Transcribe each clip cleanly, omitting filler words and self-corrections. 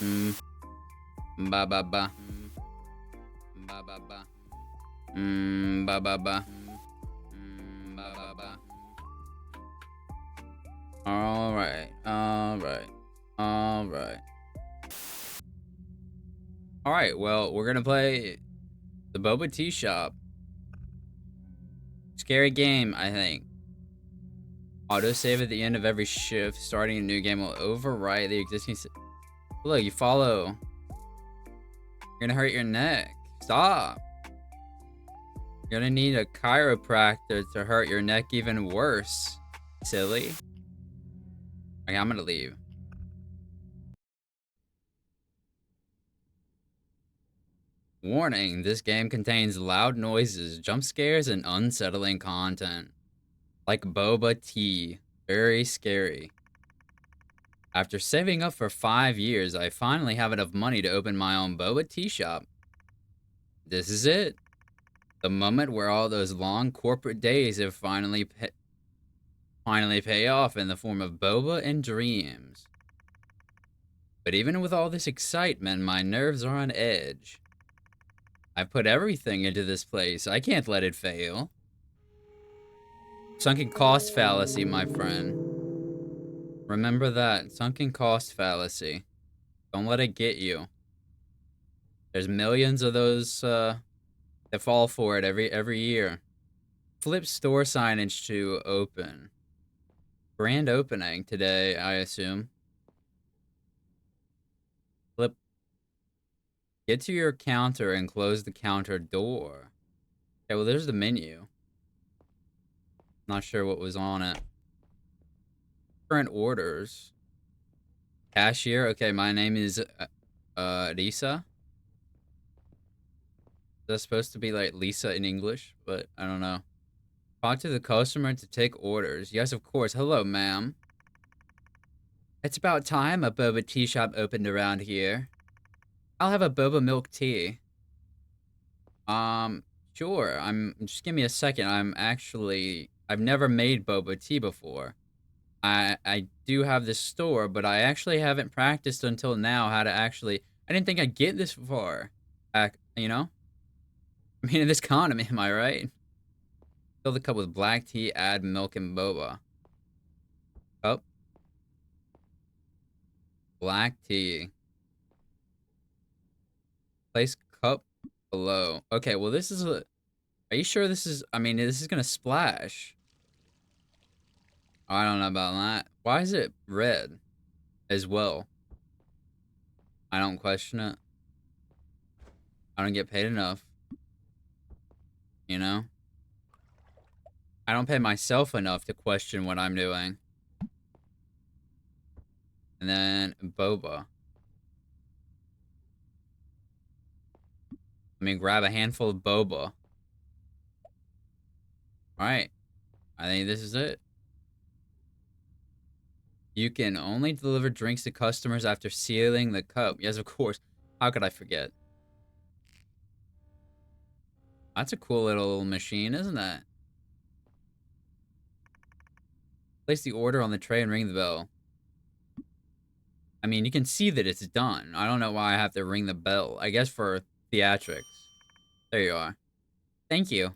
Mm, ba ba ba. Ba ba ba. Ba ba ba. Ba ba ba. All right. All right. All right. All right. Well, we're gonna play the Boba Teashop. Scary game, I think. Autosave at the end of every shift. Starting a new game will overwrite the existing. Look, you follow. You're gonna hurt your neck. Stop. You're gonna need a chiropractor to hurt your neck even worse. Silly. Okay, I'm gonna leave. Warning, this game contains loud noises, jump scares, and unsettling content. Like Boba Tea. Very scary. After saving up for 5 years, I finally have enough money to open my own Boba Tea shop. This is it. The moment where all those long corporate days have finally pay off in the form of boba and dreams. But even with all this excitement, my nerves are on edge. I've put everything into this place. I can't let it fail. Sunken cost fallacy, my friend. Remember that. Sunken cost fallacy. Don't let it get you. There's millions of those that fall for it every year. Flip store signage to open. Grand opening today, I assume. Flip. Get to your counter and close the counter door. Okay, well, there's the menu. Not sure what was on it. Current orders. Cashier. Okay, my name is Lisa. That's supposed to be like Lisa in English, but I don't know. Talk to the customer to take orders. Yes, of course. Hello, ma'am. It's about time a boba tea shop opened around here. I'll have a boba milk tea. Sure. Just give me a second. I've never made boba tea before. I do have this store, but I actually haven't practiced until now how to actually. I didn't think I'd get this far. You know? I mean, in this economy, am I right? Fill the cup with black tea, add milk and boba. Cup. Black tea. Place cup below. Okay, well, this is a. Are you sure this is. I mean, this is gonna splash. I don't know about that. Why is it red as well? I don't question it. I don't get paid enough. You know? I don't pay myself enough to question what I'm doing. And then boba. Let me grab a handful of boba. Alright. I think this is it. You can only deliver drinks to customers after sealing the cup. Yes, of course. How could I forget? That's a cool little machine, isn't it? Place the order on the tray and ring the bell. I mean, you can see that it's done. I don't know why I have to ring the bell. I guess for theatrics. There you are. Thank you.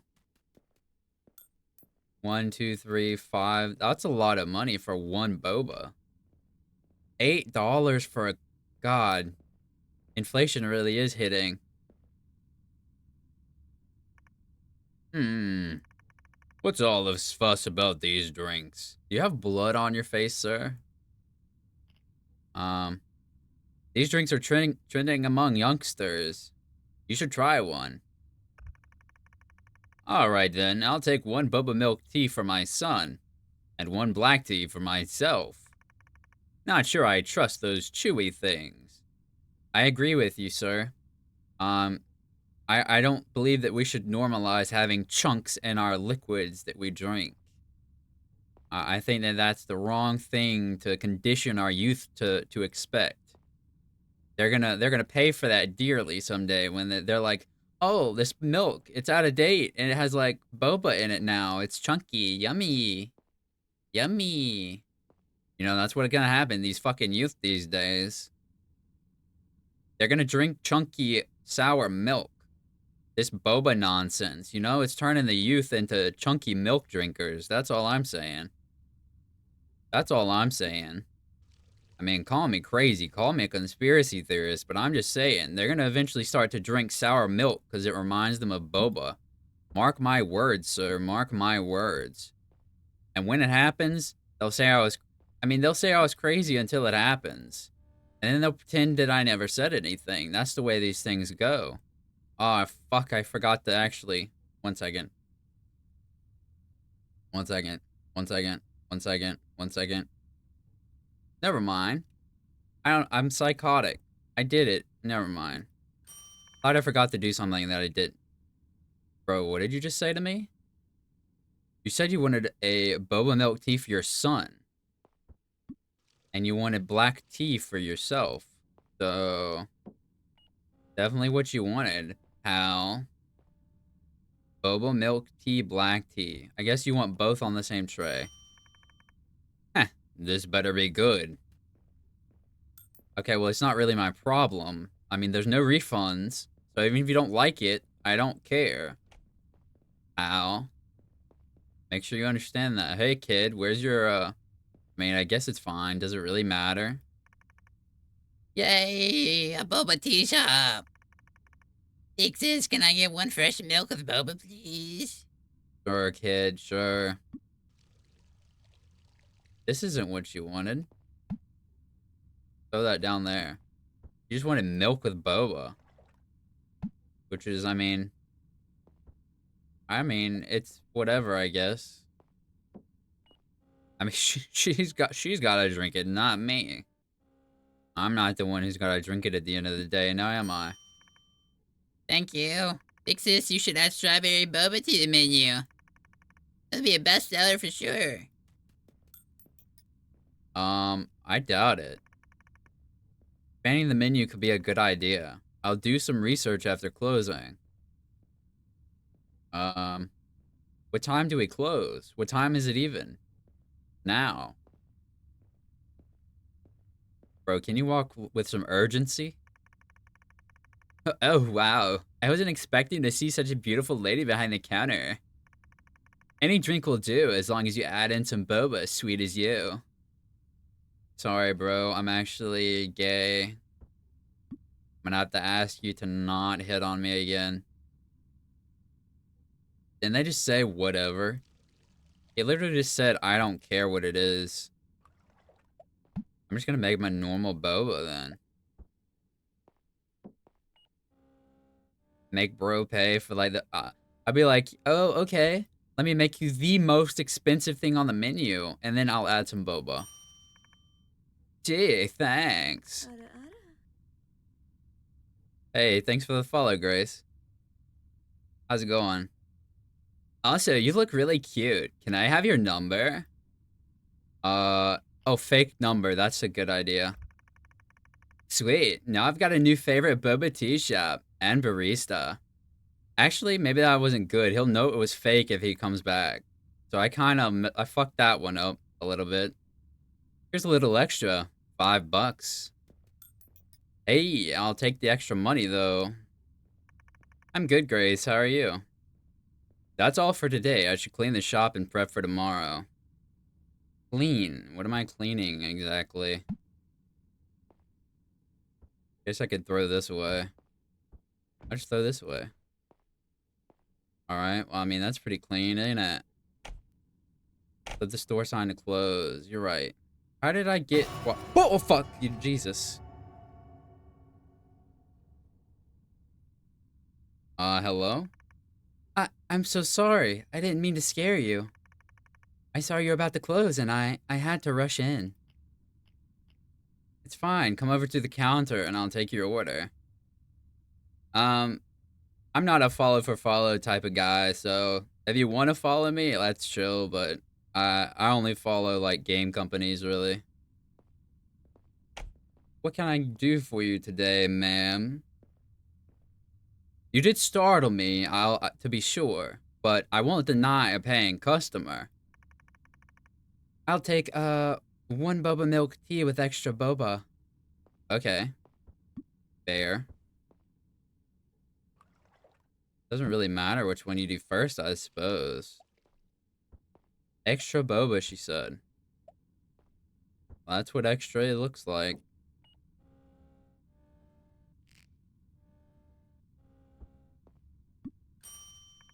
1, 2, 3, 5. That's a lot of money for one boba. $8 for a. God. Inflation really is hitting. What's all this fuss about these drinks? Do you have blood on your face, sir? Um, these drinks are trending among youngsters. You should try one. Alright then, I'll take one boba milk tea for my son, and one black tea for myself. Not sure I trust those chewy things. I agree with you, sir. Um, I don't believe that we should normalize having chunks in our liquids that we drink. I think that that's the wrong thing to condition our youth to expect. They're gonna pay for that dearly someday when they're like, oh, this milk, it's out of date and it has like boba in it now. It's chunky, yummy, yummy. You know, that's what's gonna happen. These fucking youth these days. They're gonna drink chunky sour milk. This boba nonsense, you know, it's turning the youth into chunky milk drinkers. That's all I'm saying. That's all I'm saying. I mean, call me crazy, call me a conspiracy theorist, but I'm just saying, they're gonna eventually start to drink sour milk because it reminds them of boba. Mark my words, sir, mark my words. And when it happens, they'll say they'll say I was crazy until it happens. And then they'll pretend that I never said anything. That's the way these things go. Oh, fuck, I forgot to actually... One second. One second. One second. One second. One second. Never mind. I'm psychotic. I did it. Never mind. Thought I forgot to do something that I did. Bro, what did you just say to me? You said you wanted a boba milk tea for your son. And you wanted black tea for yourself. So... Definitely what you wanted, pal. Boba milk tea, black tea. I guess you want both on the same tray. Heh, this better be good. Okay, well, it's not really my problem. I mean, there's no refunds. So even if you don't like it, I don't care. Ow. Make sure you understand that. Hey, kid, where's your, I mean, I guess it's fine. Does it really matter? Yay, a Boba Teashop. Exes, can I get one fresh milk with boba, please? Sure, kid, sure. This isn't what you wanted. Throw that down there. You just wanted milk with boba. Which is, I mean, it's whatever, I guess. I mean, she's got to drink it, not me. I'm not the one who's got to drink it at the end of the day, now am I? Thank you. Big sis, you should add strawberry boba to the menu. That'll be a bestseller for sure. I doubt it. Expanding the menu could be a good idea. I'll do some research after closing. What time do we close? What time is it even? Now. Bro, can you walk with some urgency? Oh, wow. I wasn't expecting to see such a beautiful lady behind the counter. Any drink will do, as long as you add in some boba, sweet as you. Sorry, bro. I'm actually gay. I'm gonna have to ask you to not hit on me again. Didn't they just say whatever? He literally just said, I don't care what it is. I'm just gonna make my normal boba then. Make bro pay for like the... I'd be like, oh, okay. Let me make you the most expensive thing on the menu, and then I'll add some boba. Gee, thanks. Hey, thanks for the follow, Grace. How's it going? Also, you look really cute. Can I have your number? Oh, fake number. That's a good idea. Sweet. Now I've got a new favorite Boba Teashop and barista. Actually, maybe that wasn't good. He'll know it was fake if he comes back. So I fucked that one up a little bit. Here's a little extra. $5. Hey, I'll take the extra money, though. I'm good, Grace. How are you? That's all for today. I should clean the shop and prep for tomorrow. Clean? What am I cleaning, exactly? Guess I could throw this away. I'll just throw this away. Alright, well, I mean, that's pretty clean, ain't it? Put the store sign to close. You're right. How did I get... What? Oh, fuck! You, Jesus. Hello? I'm so sorry. I didn't mean to scare you. I saw you were about to close, and I had to rush in. It's fine. Come over to the counter, and I'll take your order. I'm not a follow for follow type of guy, so if you want to follow me, let's chill, but I only follow, like, game companies, really. What can I do for you today, ma'am? You did startle me, to be sure, but I won't deny a paying customer. I'll take, one boba milk tea with extra boba. Okay. Fair. Doesn't really matter which one you do first, I suppose. Extra boba, she said. Well, that's what extra looks like.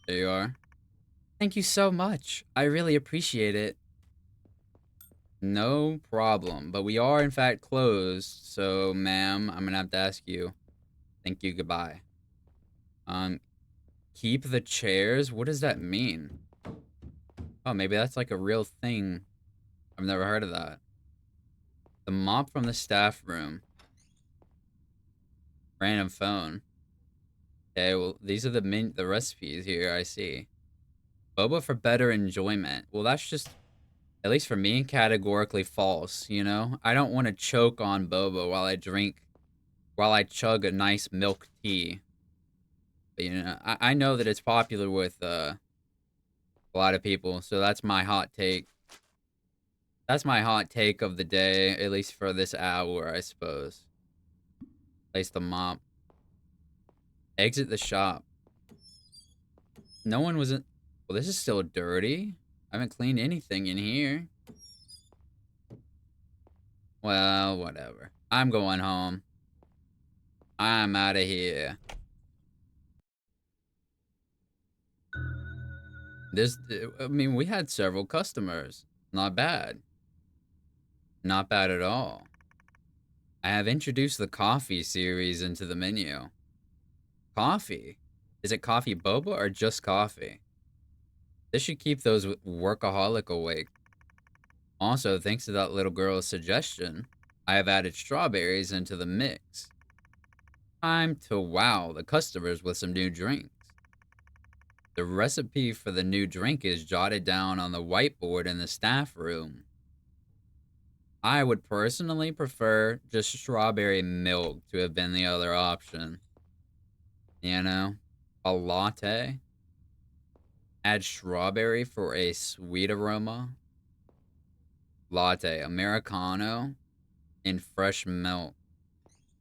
There you are. Thank you so much. I really appreciate it. No problem. But we are, in fact, closed. So, ma'am, I'm going to have to ask you. Thank you. Goodbye. Um, keep the chairs? What does that mean? Oh, maybe that's like a real thing. I've never heard of that. The mop from the staff room. Random phone. Okay, well, these are the recipes here, I see. Boba for better enjoyment. Well, that's just, at least for me, categorically false, you know? I don't want to choke on boba while I chug a nice milk tea. But, you know, I know that it's popular with a lot of people, so that's my hot take. That's my hot take of the day, at least for this hour, I suppose. Place the mop. Exit the shop. No one was in... Well, this is still dirty. I haven't cleaned anything in here. Well, whatever. I'm going home. I'm out of here. I mean, we had several customers. Not bad. Not bad at all. I have introduced the coffee series into the menu. Coffee? Is it coffee boba or just coffee? This should keep those workaholic awake. Also, thanks to that little girl's suggestion, I have added strawberries into the mix. Time to wow the customers with some new drinks. The recipe for the new drink is jotted down on the whiteboard in the staff room. I would personally prefer just strawberry milk to have been the other option. You know? A latte? Add strawberry for a sweet aroma? Latte, Americano, and fresh milk.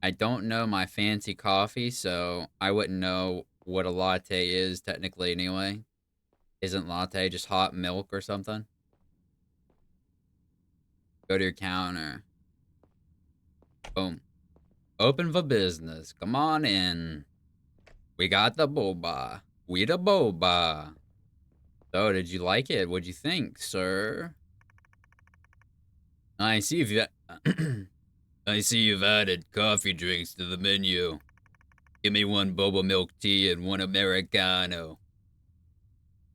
I don't know my fancy coffee, so I wouldn't know what a latte is technically anyway. Isn't latte just hot milk or something? Go to your counter. Boom. Open for business. Come on in. We got the boba. We the boba. So, did you like it? What'd you think, sir? I see you I see you've added coffee drinks to the menu. Give me one boba milk tea and one Americano.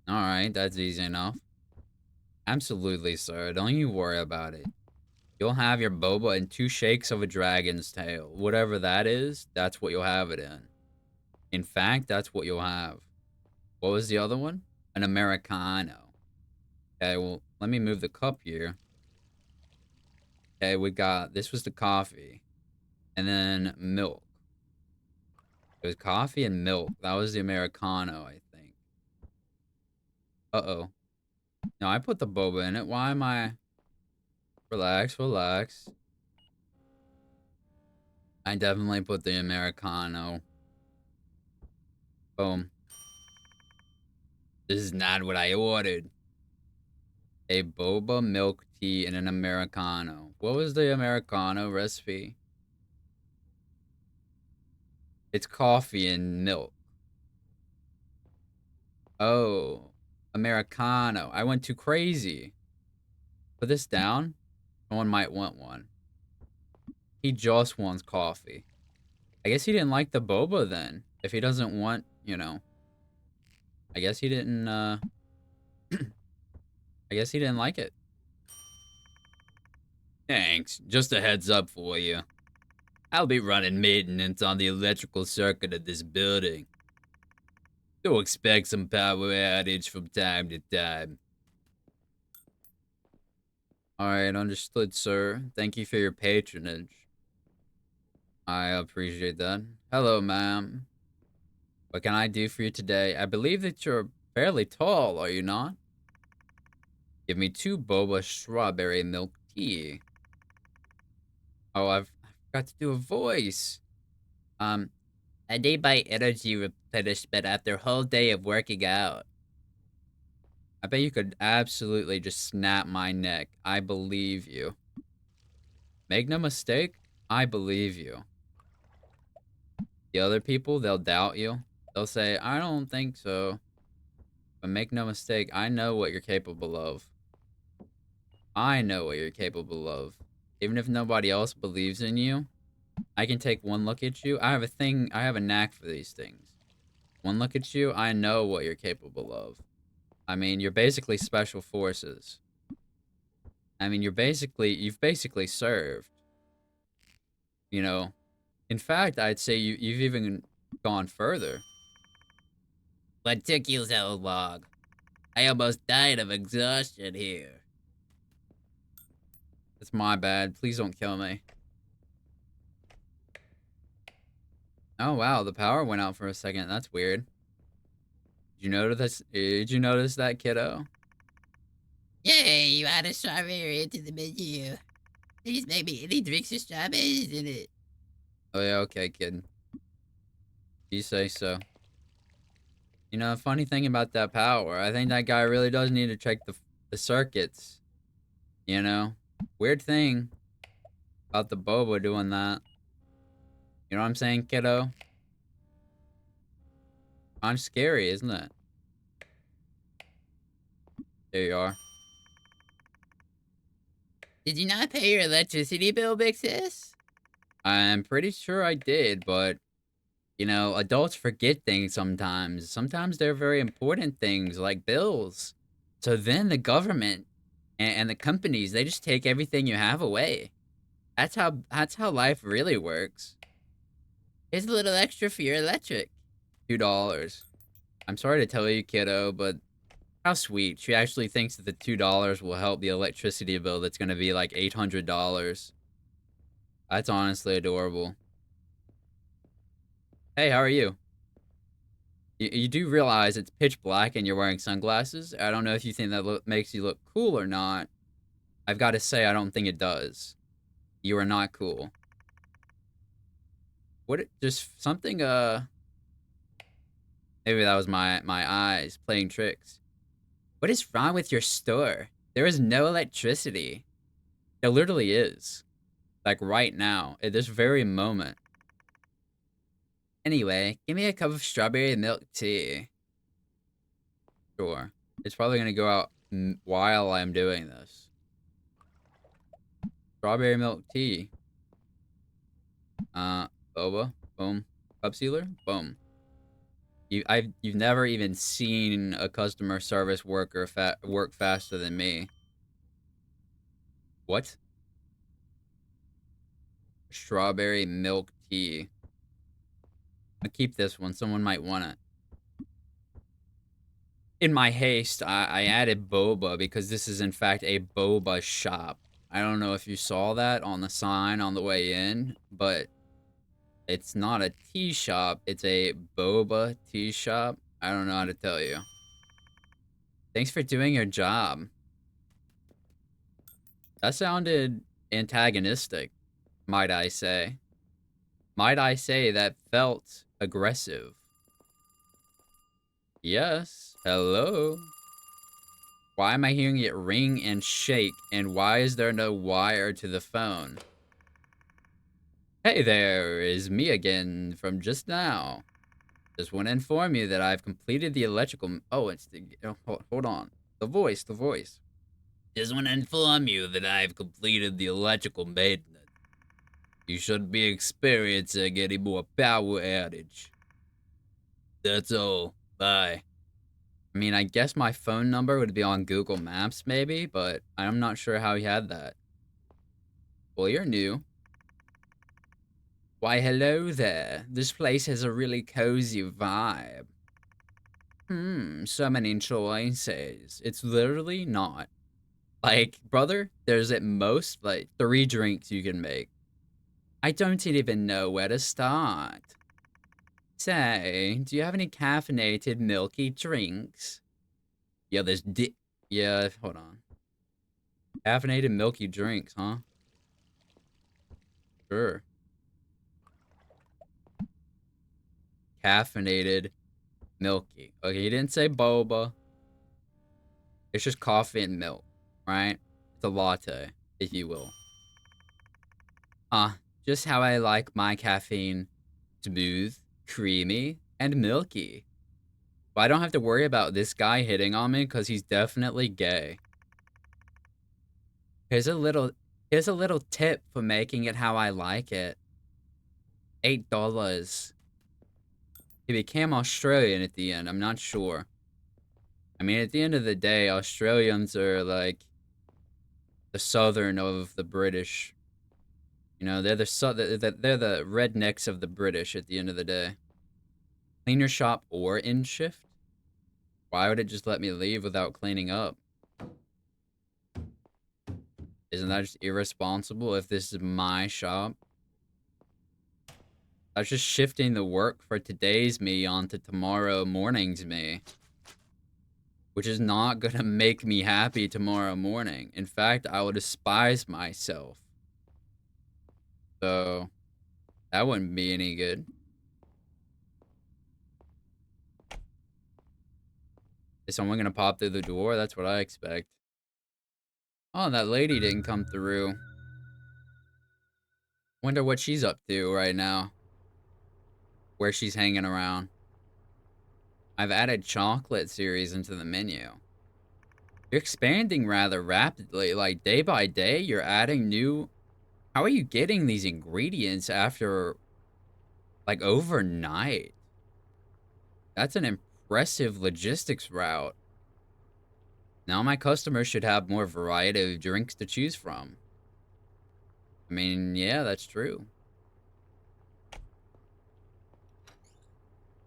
Alright, that's easy enough. Absolutely, sir. Don't you worry about it. You'll have your boba and 2 shakes of a dragon's tail. Whatever that is, that's what you'll have it in. In fact, that's what you'll have. What was the other one? An Americano. Okay, well, let me move the cup here. Okay, this was the coffee. And then milk. It was coffee and milk. That was the Americano, I think. Uh-oh. No, I put the boba in it. Why am I... Relax, relax. I definitely put the Americano. Boom. This is not what I ordered. A boba milk tea and an Americano. What was the Americano recipe? It's coffee and milk. Oh, Americano. I went too crazy. Put this down. Someone might want one. He just wants coffee. I guess he didn't like the boba then. If he doesn't want, you know. I guess he didn't, I guess he didn't like it. Thanks. Just a heads up for you. I'll be running maintenance on the electrical circuit of this building. So expect some power outage from time to time. Alright, understood, sir. Thank you for your patronage. I appreciate that. Hello, ma'am. What can I do for you today? I believe that you're fairly tall, are you not? Give me 2 boba strawberry milk tea. Oh, I forgot to do a voice. Um, I need my energy replenishment after a whole day of working out. I bet you could absolutely just snap my neck. I believe you. Make no mistake, I believe you. The other people, they'll doubt you. They'll say, I don't think so. But make no mistake, I know what you're capable of. I know what you're capable of. Even if nobody else believes in you, I can take one look at you. I have a knack for these things. One look at you, I know what you're capable of. I mean, you're basically special forces. I mean, you've basically served. You know, in fact, I'd say you've even gone further. What took you so long? I almost died of exhaustion here. It's my bad. Please don't kill me. Oh wow, the power went out for a second. That's weird. Did you notice this? Did you notice that, kiddo? Yay, you add a strawberry into the menu. Please make me any drinks with strawberries in it. Oh yeah, okay, kid. You say so. You know, funny thing about that power, I think that guy really does need to check the circuits. You know, weird thing about the Boba doing that. You know what I'm saying, kiddo? Kind of scary, isn't it? There you are. Did you not pay your electricity bill, Big Sis? I'm pretty sure I did, but you know, adults forget things sometimes. Sometimes they're very important things like bills. So then the government and the companies, they just take everything you have away. That's how life really works. Here's a little extra for your electric. $2. I'm sorry to tell you, kiddo, but how sweet. She actually thinks that the $2 will help the electricity bill that's gonna be like $800. That's honestly adorable. Hey, how are you? You do realize it's pitch black and you're wearing sunglasses. I don't know if you think that makes you look cool or not. I've got to say, I don't think it does. You are not cool. Just something, maybe that was my eyes playing tricks. What is wrong with your store? There is no electricity. There literally is. Like right now, at this very moment. Anyway, give me a cup of strawberry milk tea. Sure. It's probably gonna go out while I'm doing this. Strawberry milk tea. Boba. Boom. Cup sealer. Boom. You've never even seen a customer service worker work faster than me. What? Strawberry milk tea. I'll keep this one. Someone might want it. In my haste, I added boba because this is in fact a boba shop. I don't know if you saw that on the sign on the way in, but it's not a tea shop. It's a boba tea shop. I don't know how to tell you. Thanks for doing your job. That sounded antagonistic, might I say. Might I say that felt aggressive. Yes. Hello. Why am I hearing it ring and shake, and why is there no wire to the phone? Hey there, is me again from just now. Just want to inform you that I've completed the electrical... Oh, it's the... hold on. The voice. Just want to inform you that I've completed the electrical maintenance. You shouldn't be experiencing any more power outage. That's all. Bye. I mean, I guess my phone number would be on Google Maps, maybe, but I'm not sure how he had that. Well, you're new. Why, hello there. This place has a really cozy vibe. So many choices. It's literally not. Like, brother, there's at most, like, 3 drinks you can make. I don't even know where to start. Say, do you have any caffeinated milky drinks? Yeah, yeah, hold on. Caffeinated milky drinks, huh? Sure. caffeinated milky. Okay, he didn't say boba. It's just coffee and milk, right? It's a latte, if you will. Just how I like my caffeine. Smooth, creamy, and milky. But I don't have to worry about this guy hitting on me because he's definitely gay. Here's a little here's a little tip for making it how I like it. $8. He became Australian at the end, I'm not sure. I mean, at the end of the day, Australians are like the southern of the British. You know, they're the rednecks of the British at the end of the day. Clean your shop or in shift? Why would it just let me leave without cleaning up? Isn't that just irresponsible if this is my shop? That's just shifting the work for today's me onto tomorrow morning's me. Which is not gonna make me happy tomorrow morning. In fact, I will despise myself. So, that wouldn't be any good. Is someone gonna pop through the door? That's what I expect. Oh, that lady didn't come through. Wonder what she's up to right now. Where she's hanging around. I've added chocolate series into the menu. You're expanding rather rapidly. Like, day by day, you're adding new... How are you getting these ingredients after, like, overnight? That's an impressive logistics route. Now my customers should have more variety of drinks to choose from. I mean, yeah, that's true.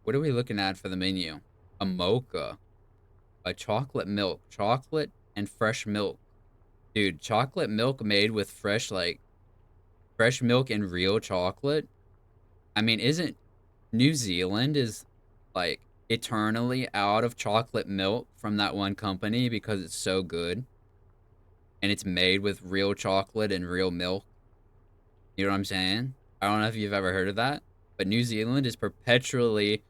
What are we looking at for the menu? A mocha. A chocolate milk. Chocolate and fresh milk. Dude, chocolate milk made with fresh, like, fresh milk and real chocolate? I mean, isn't New Zealand is, like, eternally out of chocolate milk from that one company because it's so good? And it's made with real chocolate and real milk? You know what I'm saying? I don't know if you've ever heard of that, but New Zealand is perpetually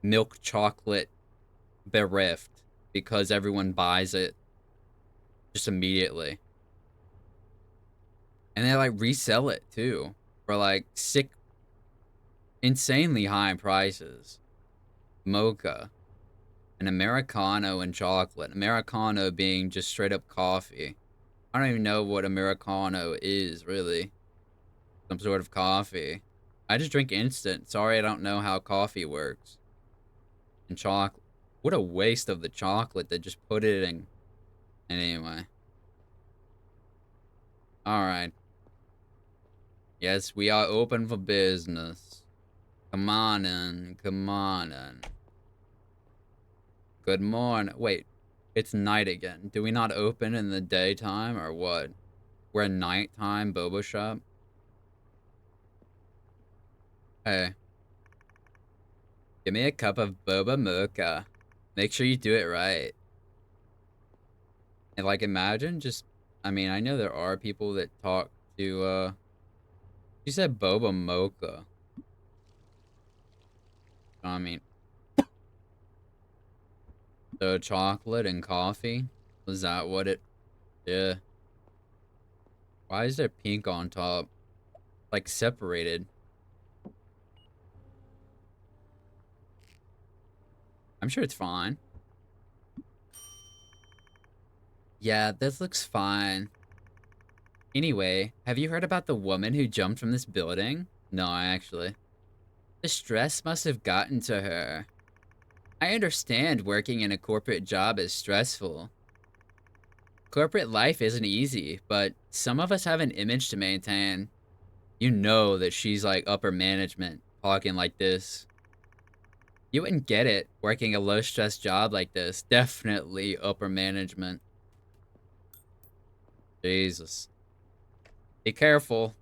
milk chocolate bereft because everyone buys it just immediately. And they, like, resell it, too, for, like, insanely high prices. Mocha. An Americano and chocolate. Americano being just straight up coffee. I don't even know what Americano is, really. Some sort of coffee. I just drink instant. Sorry, I don't know how coffee works. And chocolate. What a waste of the chocolate to just put it in. Anyway. Alright. Yes, we are open for business. Come on in. Come on in. Good morning. Wait. It's night again. Do we not open in the daytime or what? We're a nighttime boba shop? Hey. Give me a cup of boba mocha. Make sure you do it right. And, like, imagine just... I mean, I know there are people that talk to, You said boba mocha. I mean... So, chocolate and coffee? Was that what it... Yeah. Why is there pink on top? Like, separated. I'm sure it's fine. Yeah, this looks fine. Anyway, have you heard about the woman who jumped from this building? No, actually. The stress must have gotten to her. I understand working in a corporate job is stressful. Corporate life isn't easy, but some of us have an image to maintain. You know that she's like upper management, talking like this. You wouldn't get it working a low-stress job like this. Definitely upper management. Jesus. Be careful.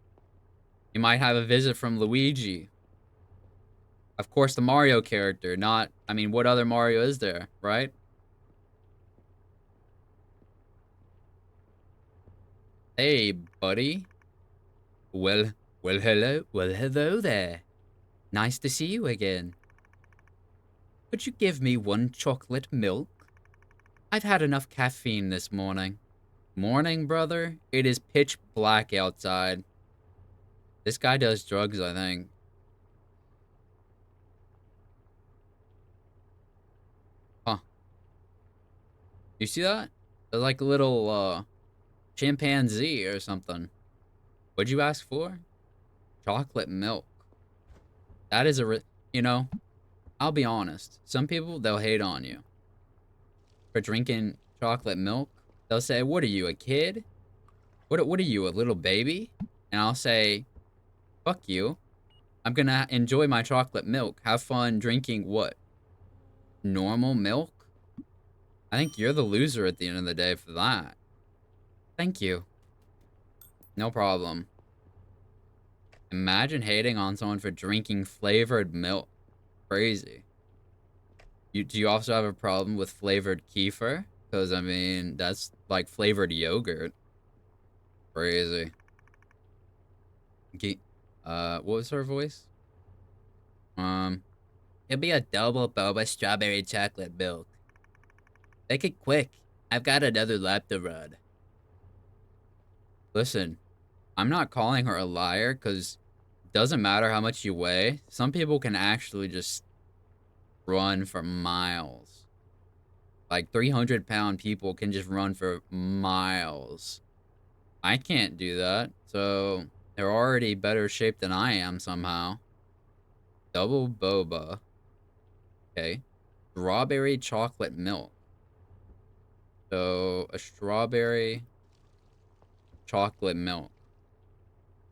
You might have a visit from Luigi. Of course, the Mario character, not... I mean, what other Mario is there, right? Hey, buddy. Well, hello there. Nice to see you again. Could you give me one chocolate milk? I've had enough caffeine this morning. Morning, brother? It is pitch black outside. This guy does drugs, I think. Huh. You see that? They're like a little, chimpanzee or something. What'd you ask for? Chocolate milk. That is you know, I'll be honest. Some people, they'll hate on you for drinking chocolate milk. They'll say, what are you, a kid? What are you, a little baby? And I'll say, fuck you. I'm gonna enjoy my chocolate milk. Have fun drinking what? Normal milk? I think you're the loser at the end of the day for that. Thank you. No problem. Imagine hating on someone for drinking flavored milk. Crazy. Do you also have a problem with flavored kefir? Because, I mean, that's like flavored yogurt. Crazy. What was her voice? Um, It'll be a double boba strawberry chocolate milk. Make it quick. I've got another lap to run. Listen, I'm not calling her a liar because it doesn't matter how much you weigh. Some people can actually just run for miles. Like 300-pound people can just run for miles. I can't do that. So they're already better shape than I am somehow. Double boba. Okay. Strawberry chocolate milk. So a strawberry chocolate milk.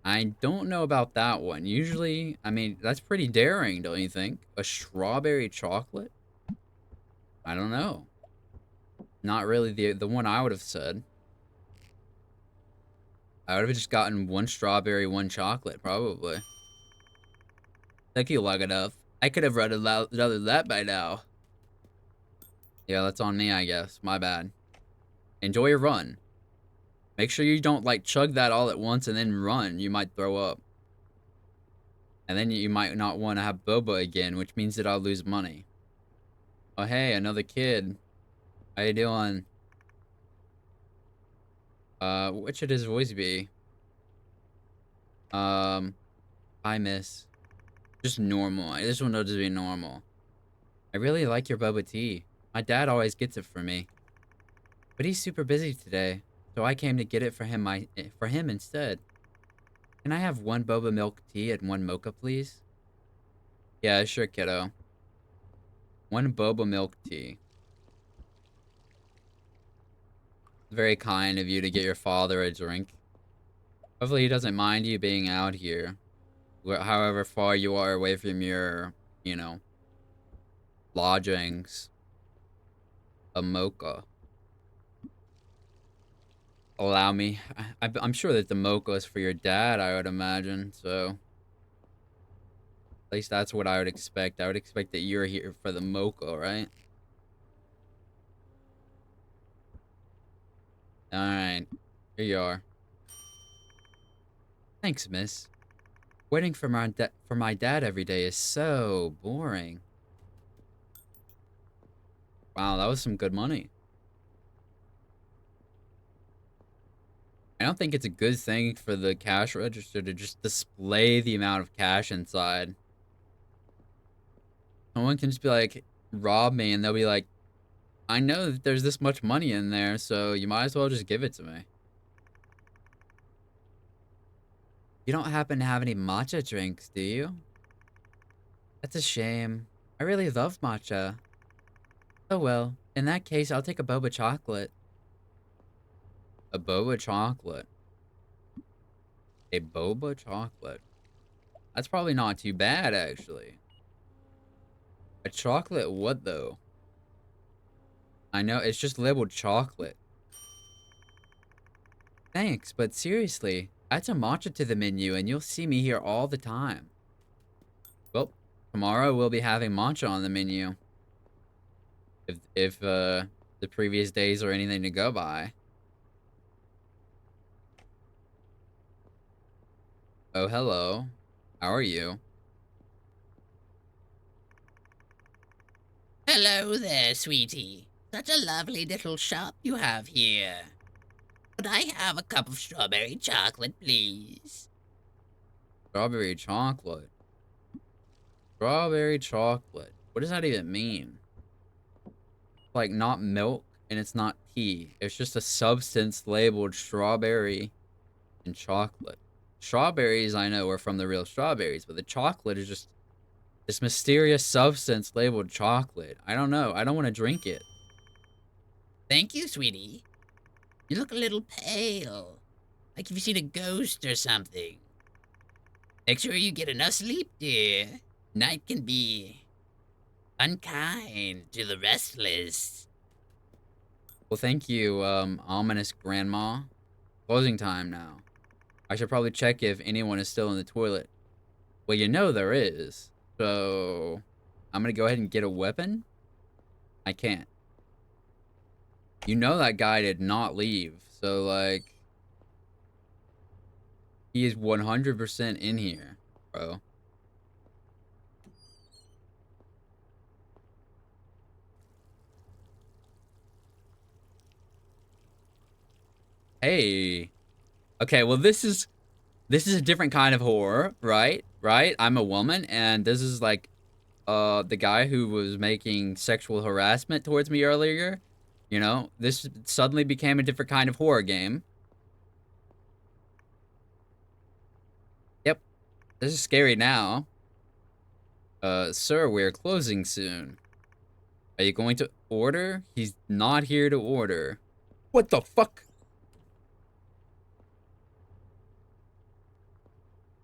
I don't know about that one. Usually, I mean, that's pretty daring, don't you think? A strawberry chocolate? I don't know. Not really the one I would have said. I would have just gotten one strawberry, one chocolate, probably. Thank you, long enough. I could have read another that by now. Yeah, that's on me, I guess. My bad. Enjoy your run. Make sure you don't, like, chug that all at once and then run. You might throw up. And then you might not want to have boba again, which means that I'll lose money. Oh, hey, another kid. How you doing? What should his voice be? Um, Hi, miss. Just normal. This one will just be normal. I really like your boba tea. My dad always gets it for me. But he's super busy today, so I came to get it for him instead. Can I have one boba milk tea and one mocha, please? Yeah, sure, kiddo. One boba milk tea. Very kind of you to get your father a drink. Hopefully he doesn't mind you being out here. However far you are away from your, you know, lodgings. A mocha. Allow me. I'm sure that the mocha is for your dad, I would imagine, so... At least that's what I would expect. I would expect that you're here for the mocha, right? Alright. Here you are. Thanks, miss. Waiting for my dad every day is so boring. Wow, that was some good money. I don't think it's a good thing for the cash register to just display the amount of cash inside. Someone can just be like, rob me, and they'll be like, I know that there's this much money in there, so you might as well just give it to me. You don't happen to have any matcha drinks, do you? That's a shame. I really love matcha. Oh well, in that case, I'll take a boba chocolate. A boba chocolate. A boba chocolate. That's probably not too bad, actually. A chocolate what, though? I know, it's just labeled chocolate. Thanks, but seriously, add some matcha to the menu and you'll see me here all the time. Well, tomorrow we'll be having matcha on the menu. If the previous days are anything to go by. Oh, hello. How are you? Hello there, sweetie. Such a lovely little shop you have here. Could I have a cup of strawberry chocolate, please? Strawberry chocolate. Strawberry chocolate. What does that even mean? Like, not milk and it's not tea. It's just a substance labeled strawberry and chocolate. Strawberries, I know, are from the real strawberries, but the chocolate is just this mysterious substance labeled chocolate. I don't know. I don't want to drink it. Thank you, sweetie. You look a little pale. Like you've seen a ghost or something. Make sure you get enough sleep, dear. Night can be unkind to the restless. Well, thank you, ominous grandma. Closing time now. I should probably check if anyone is still in the toilet. Well, you know there is. So, I'm gonna go ahead and get a weapon? I can't. You know that guy did not leave. So, like, he is 100% in here, bro. Hey. Okay, well, this is a different kind of horror, right? Right? I'm a woman, and this is like the guy who was making sexual harassment towards me earlier. You know, this suddenly became a different kind of horror game. Yep, this is scary now. Sir, we're closing soon. Are you going to order? He's not here to order. What the fuck?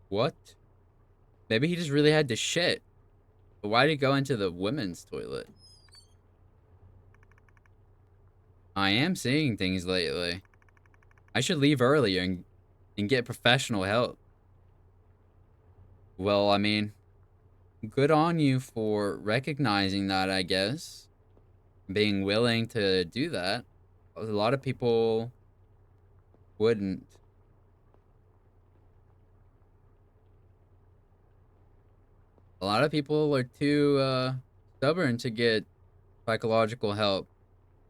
What? Maybe he just really had to shit. But why did he go into the women's toilet? I am seeing things lately. I should leave earlier and get professional help. Well, I mean, good on you for recognizing that, I guess. Being willing to do that. A lot of people wouldn't. A lot of people are too stubborn to get psychological help.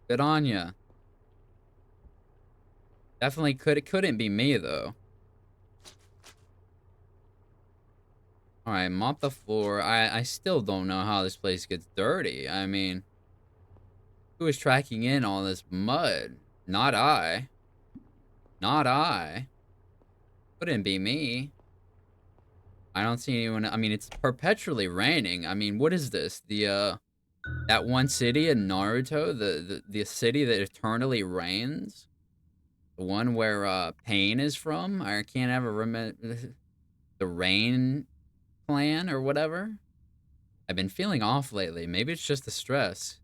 Good on ya. Definitely couldn't be me though. All right, mop the floor. I still don't know how this place gets dirty. I mean, who is tracking in all this mud? Not I. Not I. Couldn't be me. I don't see anyone. I mean, it's perpetually raining. I mean, what is this? That one city in Naruto, the city that eternally rains? The one where Pain is from? I can't ever remember the Rain Clan or whatever. I've been feeling off lately. Maybe it's just the stress.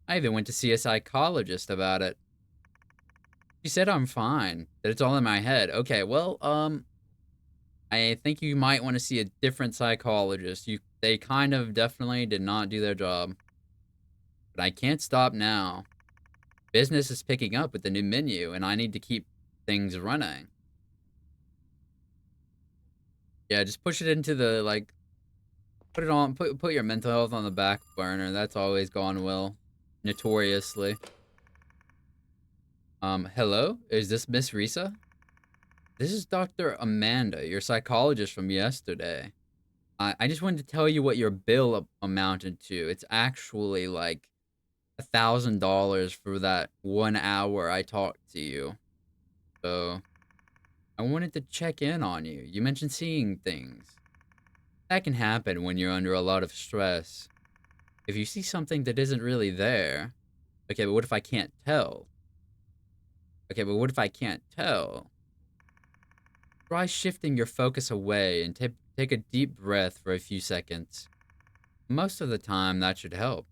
I even went to see a psychologist about it. She said I'm fine, that it's all in my head. Okay, well, I think you might want to see a different psychologist. They kind of definitely did not do their job. But I can't stop now. Business is picking up with the new menu, and I need to keep things running. Yeah, just push it into the, like, put it on, put your mental health on the back burner. That's always gone well. Notoriously. Hello? Is this Miss Risa? This is Dr. Amanda, your psychologist from yesterday. I just wanted to tell you what your bill amounted to. It's actually like $1,000 for that 1 hour I talked to you. So I wanted to check in on you. You mentioned seeing things. That can happen when you're under a lot of stress. If you see something that isn't really there, okay, but what if I can't tell? Okay, but what if I can't tell? Try shifting your focus away and take a deep breath for a few seconds. Most of the time, that should help.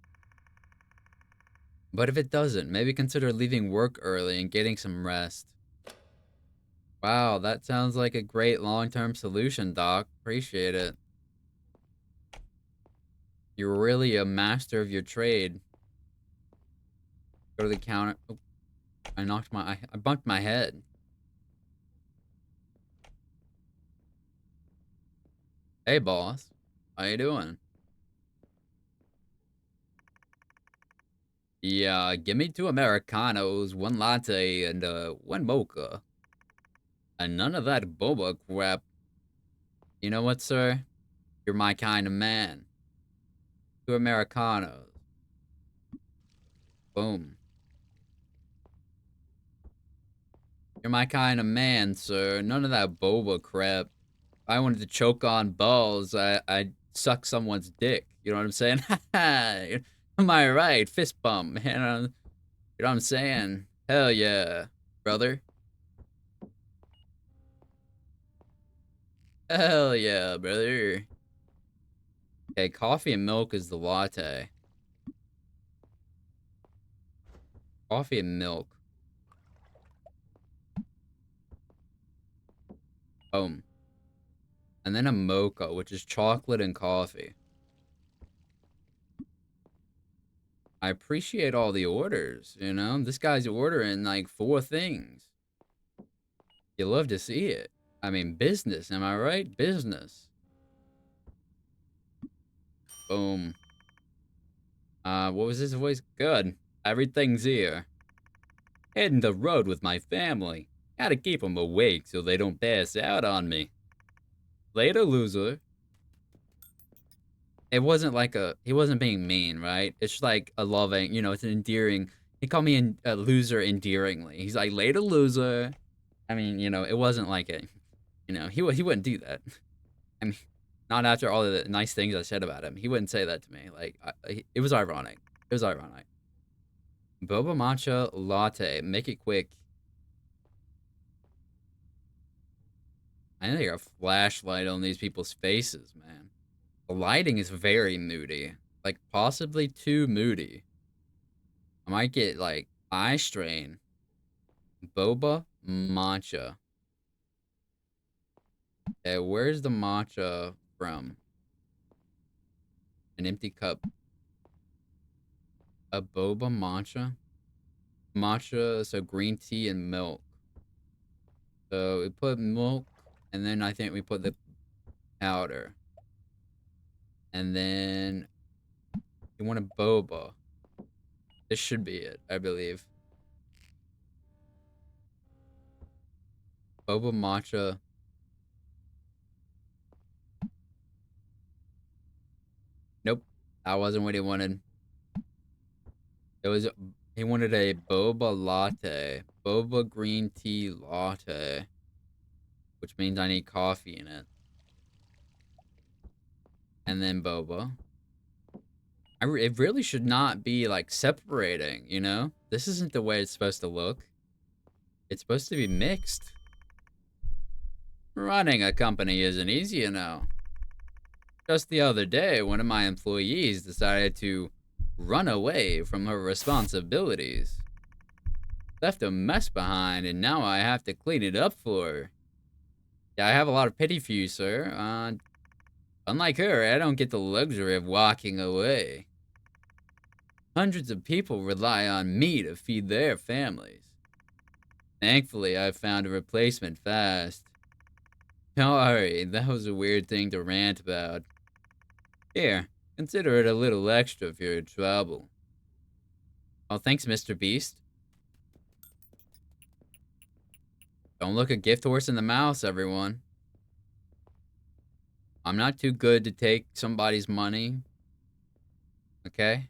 But if it doesn't, maybe consider leaving work early and getting some rest. Wow, that sounds like a great long-term solution, Doc. Appreciate it. You're really a master of your trade. Go to the counter. Oh, I bumped my head. Hey, boss. How you doing? Yeah, give me 2 Americanos, 1 latte, and, 1 mocha. And none of that boba crap. You know what, sir? You're my kind of man. 2 Americanos. Boom. You're my kind of man, sir. None of that boba crap. If I wanted to choke on balls, I'd suck someone's dick. You know what I'm saying? Am I right? Fist bump, man. You know what I'm saying? Hell yeah, brother. Hell yeah, brother. Okay, coffee and milk is the latte. Coffee and milk. Boom. And then a mocha, which is chocolate and coffee. I appreciate all the orders, you know? This guy's ordering like 4 things. You love to see it. I mean, business, am I right? Business. Boom. What was his voice? Good. Everything's here. Heading the road with my family. Gotta keep 'em awake so they don't pass out on me. Later, loser. It wasn't like he wasn't being mean, right? It's just like a loving, you know, it's an endearing. He called me a loser endearingly. He's like, later, loser. I mean, you know, it wasn't like a, you know, he wouldn't do that. I mean, not after all of the nice things I said about him. He wouldn't say that to me. Like, it was ironic. It was ironic. Boba matcha latte. Make it quick. I need a flashlight on these people's faces, man. The lighting is very moody. Like, possibly too moody. I might get, like, eye strain. Boba matcha. Okay, where's the matcha from? An empty cup. A boba matcha? Matcha, so green tea and milk. So we put milk, and then I think we put the powder. And then you want a boba. This should be it, I believe. Boba matcha. Nope. That wasn't what he wanted. It was, he wanted a boba latte. Boba green tea latte. Which means I need coffee in it. And then boba. It really should not be like separating, you know? This isn't the way it's supposed to look. It's supposed to be mixed. Running a company isn't easy, you know. Just the other day, one of my employees decided to run away from her responsibilities. Left a mess behind, and now I have to clean it up for her. Yeah, I have a lot of pity for you, sir. Unlike her, I don't get the luxury of walking away. Hundreds of people rely on me to feed their families. Thankfully, I found a replacement fast. Sorry, that was a weird thing to rant about. Here, consider it a little extra for your trouble. Oh, thanks, Mr. Beast. Don't look a gift horse in the mouth, everyone. I'm not too good to take somebody's money. Okay?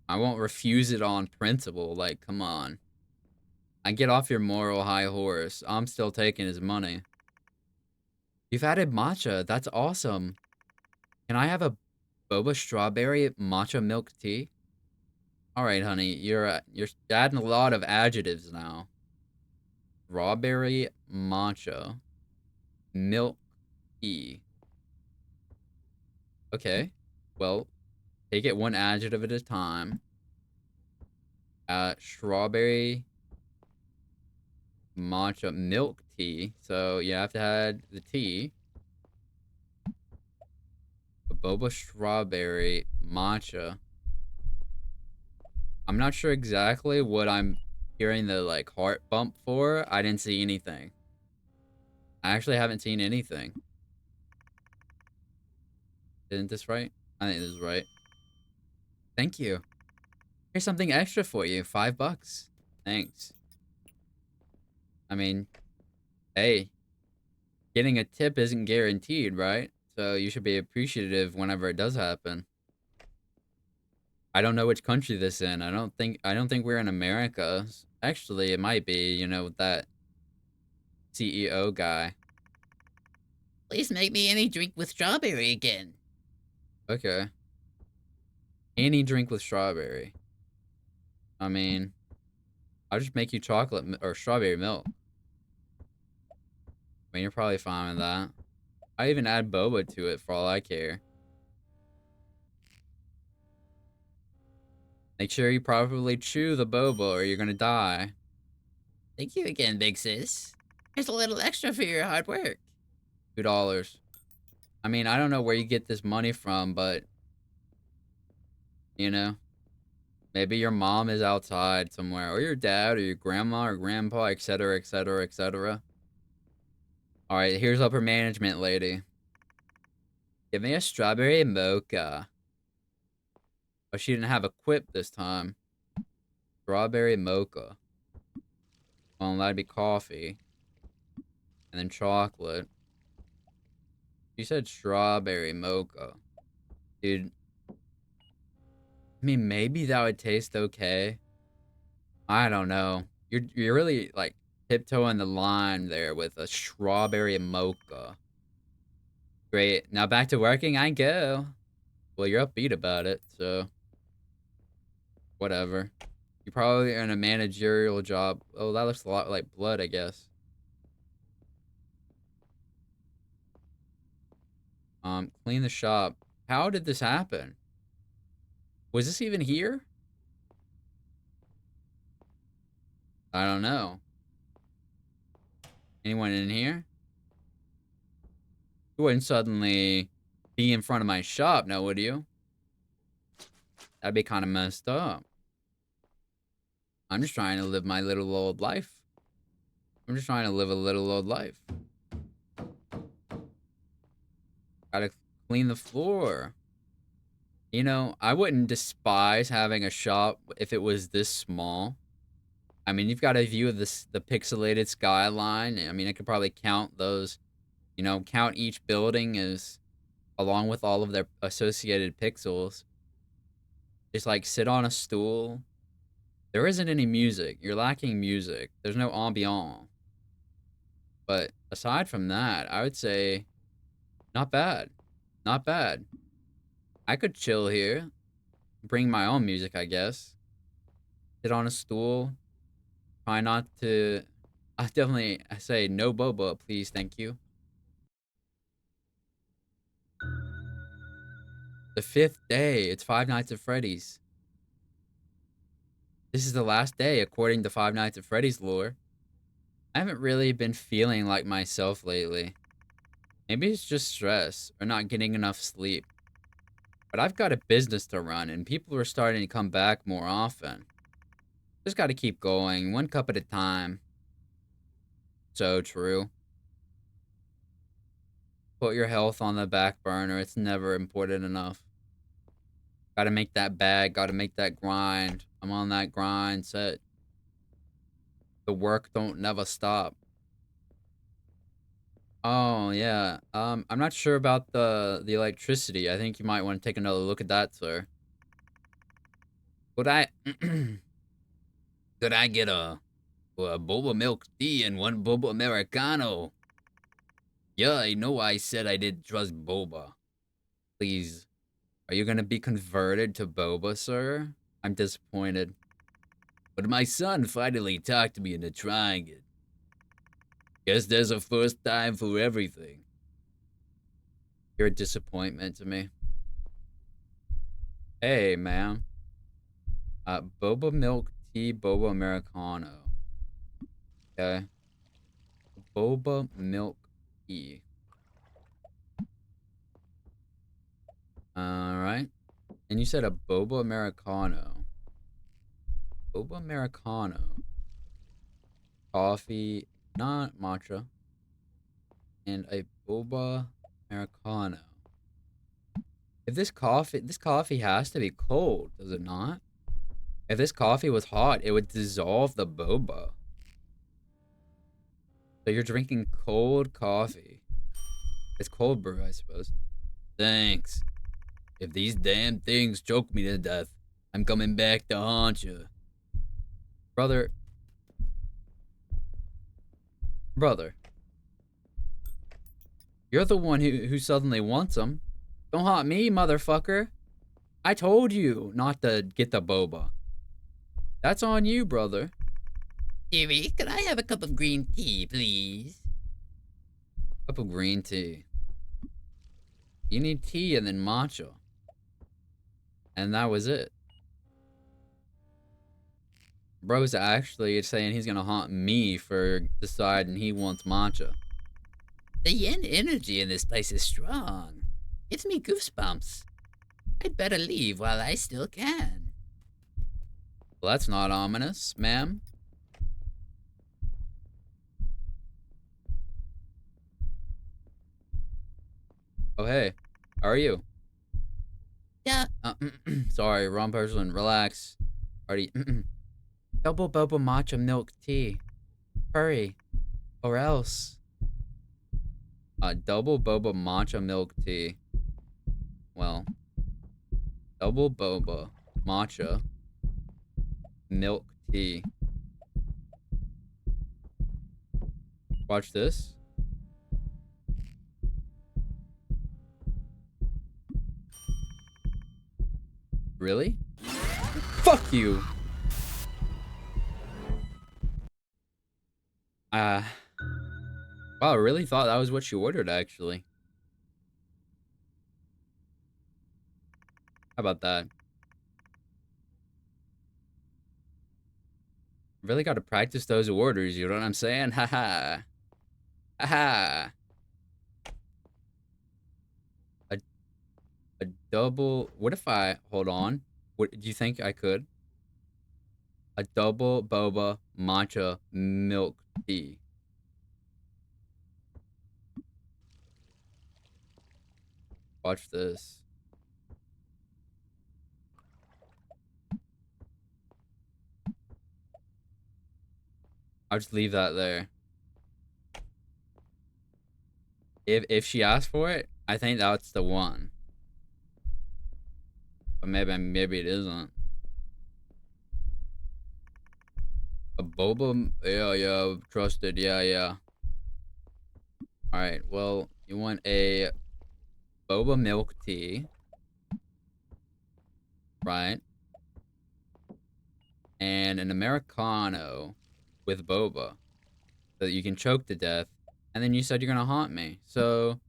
I won't refuse it on principle. Like, come on. I get off your moral high horse. I'm still taking his money. You've added matcha. That's awesome. Can I have a boba strawberry matcha milk tea? All right, honey. You're adding a lot of adjectives now. Strawberry matcha milk tea. Okay. Well, take it one adjective at a time. Strawberry matcha milk tea. So you have to add the tea. A boba strawberry matcha. I'm not sure exactly what I'm hearing the like heart bump for. I didn't see anything. I actually haven't seen anything. Isn't this right? I think this is right. Thank you. Here's something extra for you. $5. Thanks. I mean, hey, getting a tip isn't guaranteed, right? So you should be appreciative whenever it does happen. I don't know which country this in. I don't think we're in America. Actually, it might be, with that CEO guy. Please make me any drink with strawberry again. Okay. Any drink with strawberry. I mean, I'll just make you chocolate or strawberry milk. I mean, you're probably fine with that. I even add boba to it for all I care. Make sure you properly chew the boba or you're gonna die. Thank you again, big sis. Here's a little extra for your hard work. $2. I mean, I don't know where you get this money from, but, you know, maybe your mom is outside somewhere, or your dad, or your grandma, or grandpa, etc., etc., etc. Alright, here's upper management, lady. Give me a strawberry mocha. Oh, she didn't have a quip this time. Strawberry mocha. Well, that'd be coffee. And then chocolate. She said strawberry mocha. Dude, I mean, maybe that would taste okay. I don't know. You're really, like, tiptoeing the line there with a strawberry mocha. Great. Now back to working I go. Well, you're upbeat about it, so whatever. You probably are in a managerial job. Oh, that looks a lot like blood, I guess. Clean the shop. How did this happen? Was this even here? I don't know. Anyone in here? You wouldn't suddenly be in front of my shop, now would you? That'd be kind of messed up. I'm just trying to live my little old life. I'm just trying to live a little old life. Gotta clean the floor. I wouldn't despise having a shop if it was this small. I mean, you've got a view of the pixelated skyline. I mean, I could probably count those, count each building as along with all of their associated pixels. Just like sit on a stool. There isn't any music. You're lacking music. There's no ambiance. But aside from that, I would say not bad. Not bad. I could chill here. Bring my own music, I guess. Sit on a stool. Try not to. I say no boba, please, thank you. The fifth day. It's Five Nights at Freddy's. This is the last day, according to Five Nights at Freddy's lore. I haven't really been feeling like myself lately. Maybe it's just stress or not getting enough sleep. But I've got a business to run and people are starting to come back more often. Just gotta keep going, one cup at a time. So true. Put your health on the back burner. It's never important enough. Gotta make that bag. Gotta make that grind. I'm on that grind set. The work don't never stop. Oh, yeah. I'm not sure about the electricity. I think you might want to take another look at that, sir. Could I could I get a boba milk tea and one boba americano? Yeah, I know I said I didn't trust boba. Please, are you gonna be converted to boba, sir? I'm disappointed. But my son finally talked me into trying it. Guess there's a first time for everything. You're a disappointment to me. Hey, man. Boba milk tea, boba americano. Okay. Boba milk tea. Alright. And you said a boba americano. Boba americano. Coffee, not matcha. And a boba americano. If this coffee has to be cold, does it not? If this coffee was hot, it would dissolve the boba. So you're drinking cold coffee. It's cold brew, I suppose. Thanks. If these damn things choke me to death, I'm coming back to haunt you. Brother. Brother. You're the one who suddenly wants them. Don't haunt me, motherfucker. I told you not to get the boba. That's on you, brother. Dearie, could I have a cup of green tea, please? Cup of green tea. You need tea and then matcha. And that was it. Bro's actually saying he's gonna haunt me for deciding he wants matcha. The yen energy in this place is strong. Gives me goosebumps. I'd better leave while I still can. Well, that's not ominous, ma'am. Oh, hey. How are you? Yeah. Sorry, wrong person. Relax. Already. Double boba matcha milk tea. Hurry. Or else. Double boba matcha milk tea. Well. Double boba matcha milk tea. Watch this. Really? Fuck you! Wow, I really thought that was what you ordered, actually. How about that? Really gotta practice those orders, you know what I'm saying? Haha. Haha. A, a double... What if I... Hold on. What do you think I could? A double boba matcha milk tea. Watch this. I'll just leave that there. If she asks for it, I think that's the one. But maybe it isn't. A boba? Yeah, trusted. Yeah. Alright, well, you want a boba milk tea, right? And an Americano with boba so that you can choke to death. And then you said you're gonna haunt me. So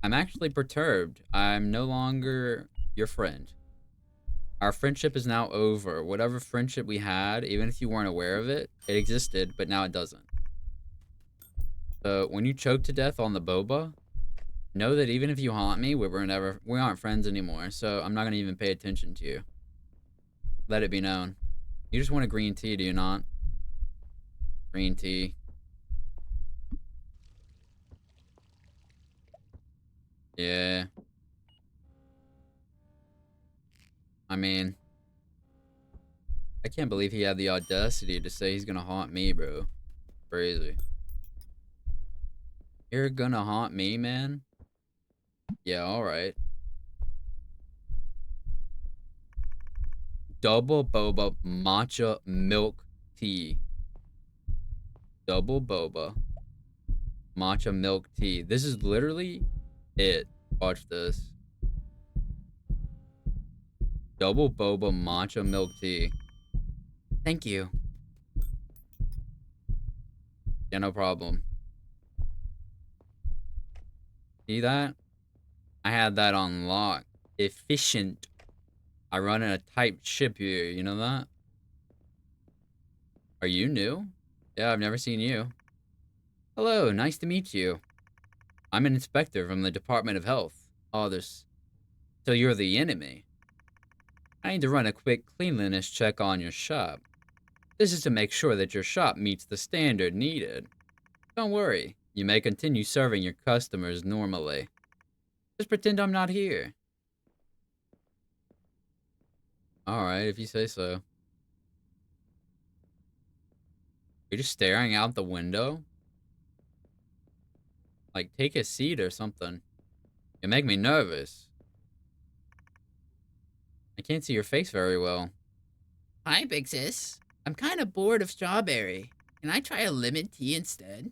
I'm actually perturbed. I'm no longer your friend. Our friendship is now over. Whatever friendship we had, even if you weren't aware of it, it existed, but now it doesn't. So when you choke to death on the boba, know that even if you haunt me, we aren't friends anymore. So I'm not gonna even pay attention to you. Let it be known. You just want a green tea, do you not? Green tea. Yeah. I mean, I can't believe he had the audacity to say he's gonna haunt me, bro. Crazy. You're gonna haunt me, man? Yeah, alright. Double boba matcha milk tea. Double boba matcha milk tea. This is literally it. Watch this. Double boba matcha milk tea. Thank you. Yeah, no problem. See that? I had that on lock. Efficient. I run in a tight ship here, you know that? Are you new? Yeah, I've never seen you. Hello, nice to meet you. I'm an inspector from the Department of Health. Oh, there's... So you're the enemy. I need to run a quick cleanliness check on your shop. This is to make sure that your shop meets the standard needed. Don't worry, you may continue serving your customers normally. Just pretend I'm not here. Alright, if you say so. You're just staring out the window? Like, take a seat or something. You make me nervous. I can't see your face very well. Hi, Big Sis. I'm kind of bored of strawberry. Can I try a lemon tea instead?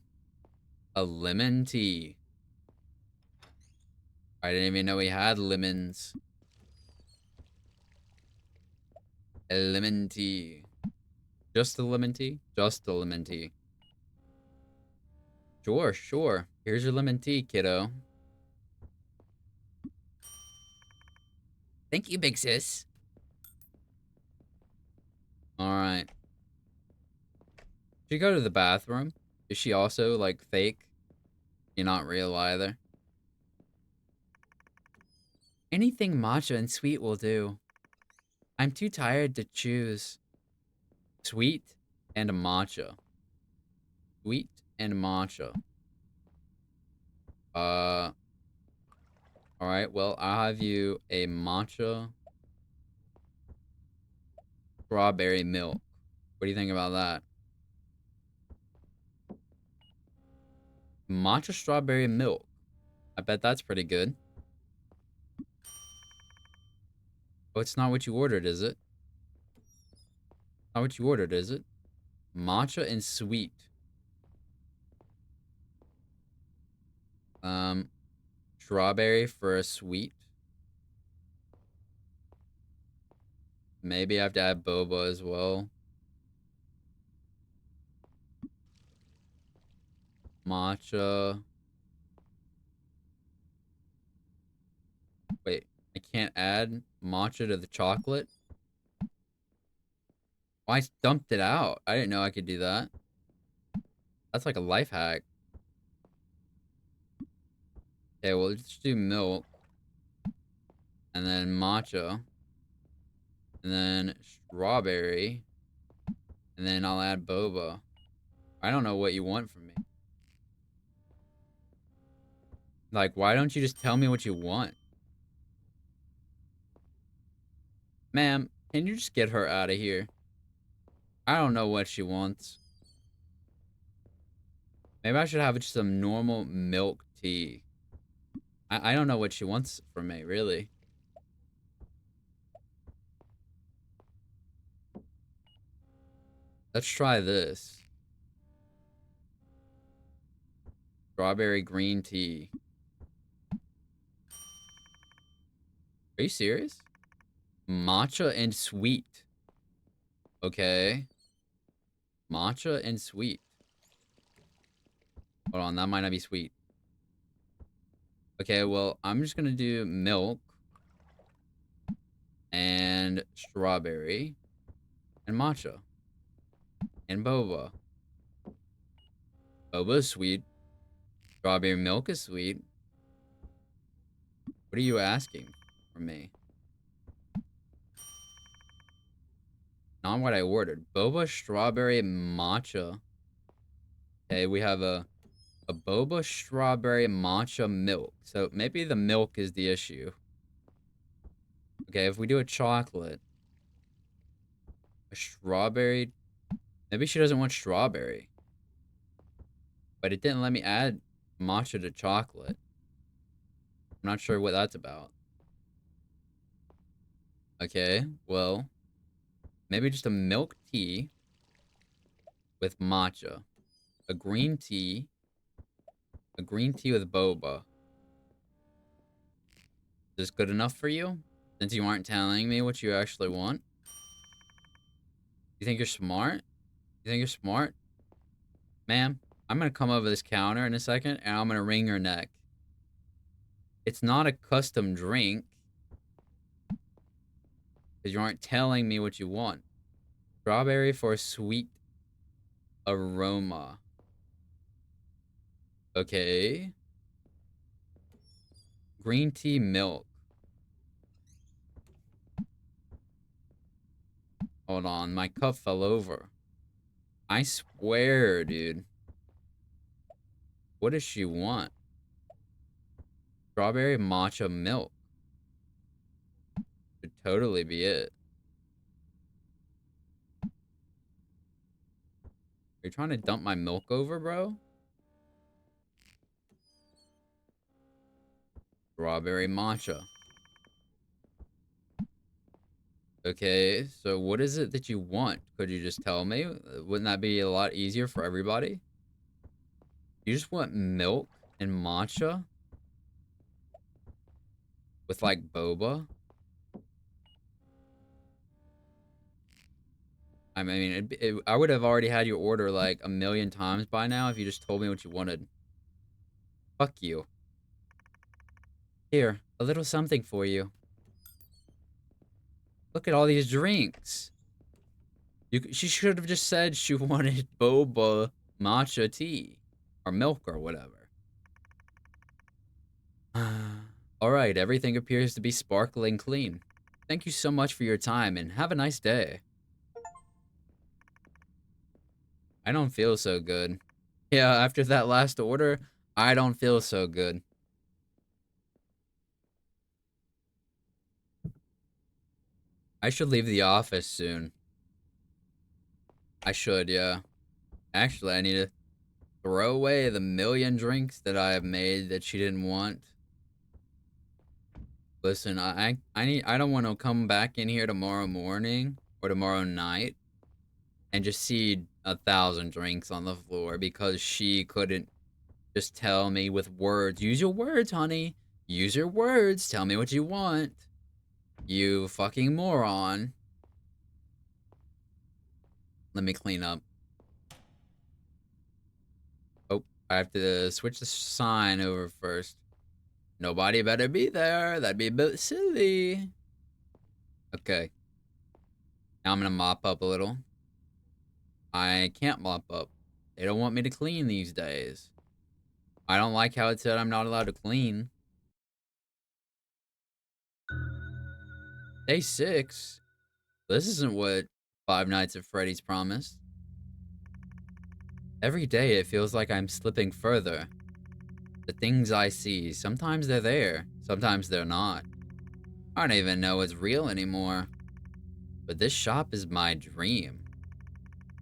A lemon tea. I didn't even know we had lemons. A lemon tea. Just a lemon tea? Just a lemon tea. Sure, sure. Here's your lemon tea, kiddo. Thank you, Big Sis. Alright. She go to the bathroom? Is she also, like, fake? You're not real either? Anything matcha and sweet will do. I'm too tired to choose. Sweet and matcha. Sweet and matcha. Alright, well, I'll have you a matcha strawberry milk. What do you think about that? Matcha strawberry milk. I bet that's pretty good. Oh, it's not what you ordered, is it? Not what you ordered, is it? Matcha and sweet. Um, Strawberry for a sweet. Maybe I have to add boba as well. Matcha. Wait, I can't add matcha to the chocolate? Oh, I dumped it out. I didn't know I could do that. That's like a life hack. Okay, well, let's do milk. And then matcha. And then strawberry. And then I'll add boba. I don't know what you want from me. Like, why don't you just tell me what you want? Ma'am, can you just get her out of here? I don't know what she wants. Maybe I should have just some normal milk tea. I don't know what she wants from me, really. Let's try this. Strawberry green tea. Are you serious? Matcha and sweet. Okay. Matcha and sweet. Hold on, that might not be sweet. Okay, well, I'm just gonna do milk and strawberry and matcha and boba. Boba is sweet. Strawberry milk is sweet. What are you asking from me? Not what I ordered. Boba, strawberry, matcha. Okay, we have a boba, strawberry, matcha milk. So maybe the milk is the issue. Okay, if we do a chocolate, a strawberry. Maybe she doesn't want strawberry. But it didn't let me add matcha to chocolate. I'm not sure what that's about. Okay, well, maybe just a milk tea with matcha. A green tea. A green tea with boba. Is this good enough for you? Since you aren't telling me what you actually want? You think you're smart? You think you're smart? Ma'am, I'm gonna come over this counter in a second and I'm gonna wring your neck. It's not a custom drink. Because you aren't telling me what you want. Strawberry for a sweet aroma. Okay. Green tea milk. Hold on, my cup fell over. I swear, dude. What does she want? Strawberry matcha milk. Should totally be it. you trying to dump my milk over, bro? Strawberry matcha. Okay, so what is it that you want? Could you just tell me? Wouldn't that be a lot easier for everybody? You just want milk and matcha with like boba? I mean, I would have already had your order like a million times by now if you just told me what you wanted. Fuck you. Here, a little something for you. Look at all these drinks. She should have just said she wanted boba matcha tea or milk or whatever. All right, everything appears to be sparkling clean. Thank you so much for your time and have a nice day. I don't feel so good. Yeah, after that last order, I don't feel so good. I should leave the office soon. I should, yeah. Actually, I need to throw away the million drinks that I have made that she didn't want. Listen, I don't want to come back in here tomorrow morning or tomorrow night and just see 1,000 drinks on the floor because she couldn't just tell me with words. Use your words, honey. Use your words. Tell me what you want. You fucking moron. Let me clean up. Oh, I have to switch the sign over first. Nobody better be there. That'd be a bit silly. Okay. Now I'm gonna mop up a little. I can't mop up. They don't want me to clean these days. I don't like how it said I'm not allowed to clean. Day 6? This isn't what Five Nights at Freddy's promised. Every day it feels like I'm slipping further. The things I see, sometimes they're there, sometimes they're not. I don't even know it's real anymore. But this shop is my dream.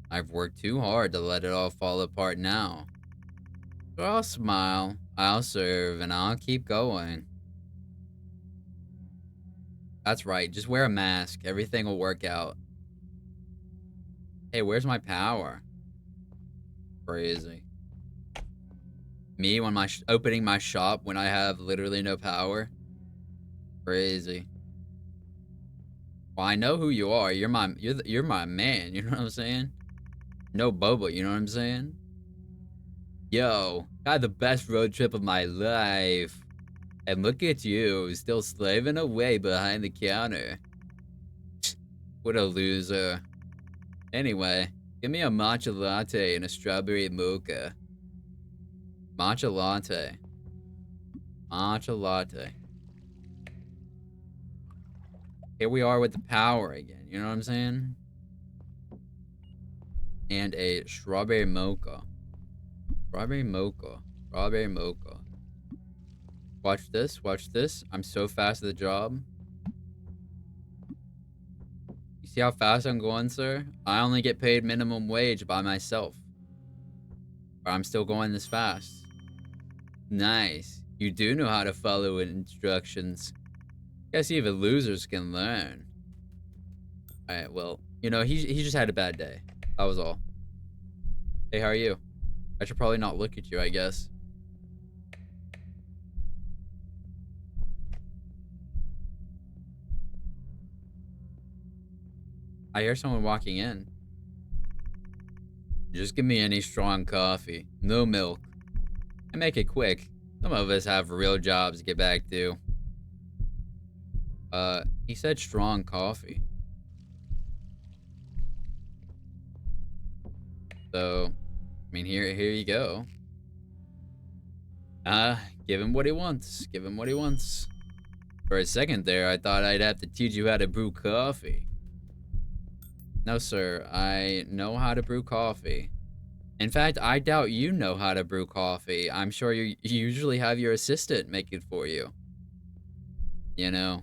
I've worked too hard to let it all fall apart now. So I'll smile, I'll serve, and I'll keep going. That's right, just wear a mask. Everything will work out. Hey, where's my power? Crazy. Me when opening my shop when I have literally no power? Crazy. Well, I know who you are. You're my man, you know what I'm saying? No Boba, you know what I'm saying? Yo, had the best road trip of my life. And look at you, still slaving away behind the counter. What a loser. Anyway, give me a matcha latte and a strawberry mocha. Matcha latte. Matcha latte. Here we are with the power again, you know what I'm saying? And a strawberry mocha. Strawberry mocha. Strawberry mocha. Watch this, watch this. I'm so fast at the job. You see how fast I'm going, sir? I only get paid minimum wage by myself. But I'm still going this fast. Nice. You do know how to follow instructions. Guess even losers can learn. Alright, well, you know, he just had a bad day. That was all. Hey, how are you? I should probably not look at you, I guess. I hear someone walking in. Just give me any strong coffee. No milk. And make it quick. Some of us have real jobs to get back to. He said strong coffee. So, I mean, here you go. Give him what he wants. Give him what he wants. For a second there, I thought I'd have to teach you how to brew coffee. No, sir. I know how to brew coffee. In fact, I doubt you know how to brew coffee. I'm sure you usually have your assistant make it for you. You know,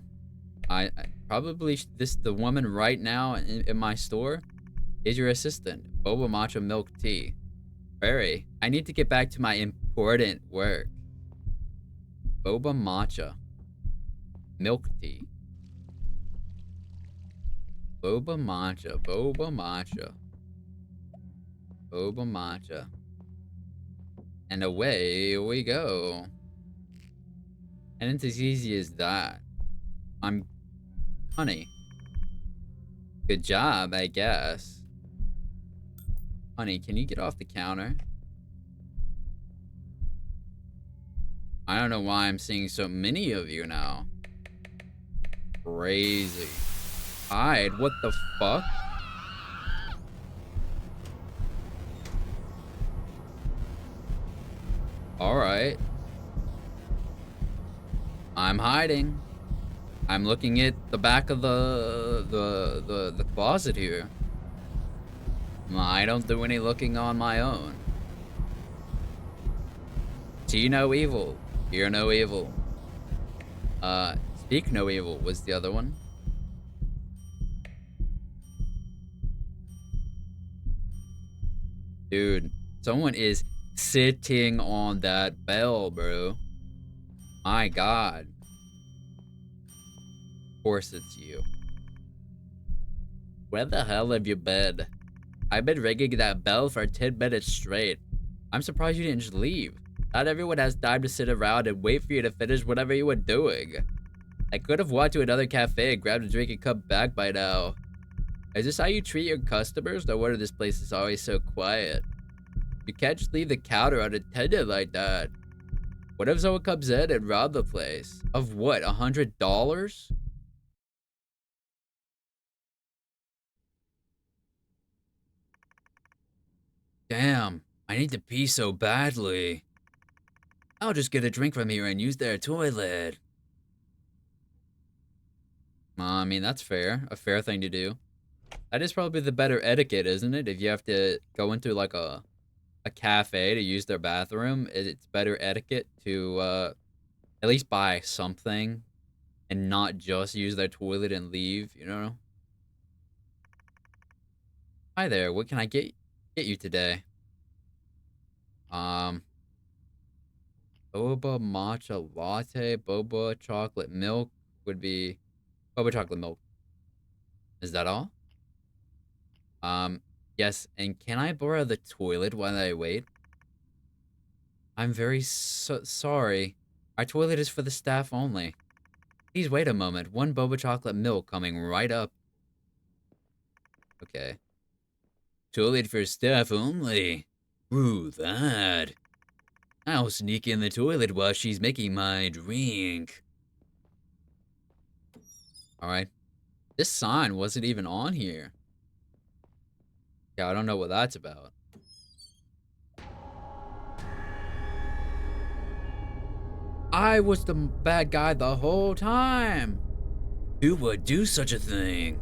I probably the woman right now in my store, Is your assistant, Boba Matcha Milk Tea. Barry, I need to get back to my important work. Boba Matcha Milk Tea. Boba Matcha, Boba Matcha. Boba Matcha. And away we go. And it's as easy as that. I'm honey. Good job, I guess. Honey, can you get off the counter? I don't know why I'm seeing so many of you now. Crazy. Hide, what the fuck? Alright. I'm hiding. I'm looking at the back of the closet here. I don't do any looking on my own. See no evil. Hear no evil. Speak no evil was the other one. Dude, someone is sitting on that bell, bro. My god. Of course it's you. Where the hell have you been? I've been ringing that bell for 10 minutes straight. I'm surprised you didn't just leave. Not everyone has time to sit around and wait for you to finish whatever you were doing. I could have walked to another cafe and grabbed a drink and come back by now. Is this how you treat your customers? No wonder this place is always so quiet. You can't just leave the counter unattended like that. What if someone comes in and rob the place? Of what, $100? Damn, I need to pee so badly. I'll just get a drink from here and use their toilet. I mean, that's fair. A fair thing to do. That is probably the better etiquette, isn't it? If you have to go into like a cafe to use their bathroom, it's better etiquette to at least buy something and not just use their toilet and leave, you know? Hi there, what can I get you today? Boba matcha latte, boba chocolate milk would be boba chocolate milk. Is that all? Yes, and can I borrow the toilet while I wait? I'm very sorry. Our toilet is for the staff only. Please wait a moment. One boba chocolate milk coming right up. Okay. Toilet for staff only. Ooh, that. I'll sneak in the toilet while she's making my drink. Alright. This sign wasn't even on here. Yeah, I don't know what that's about. I was the bad guy the whole time. Who would do such a thing?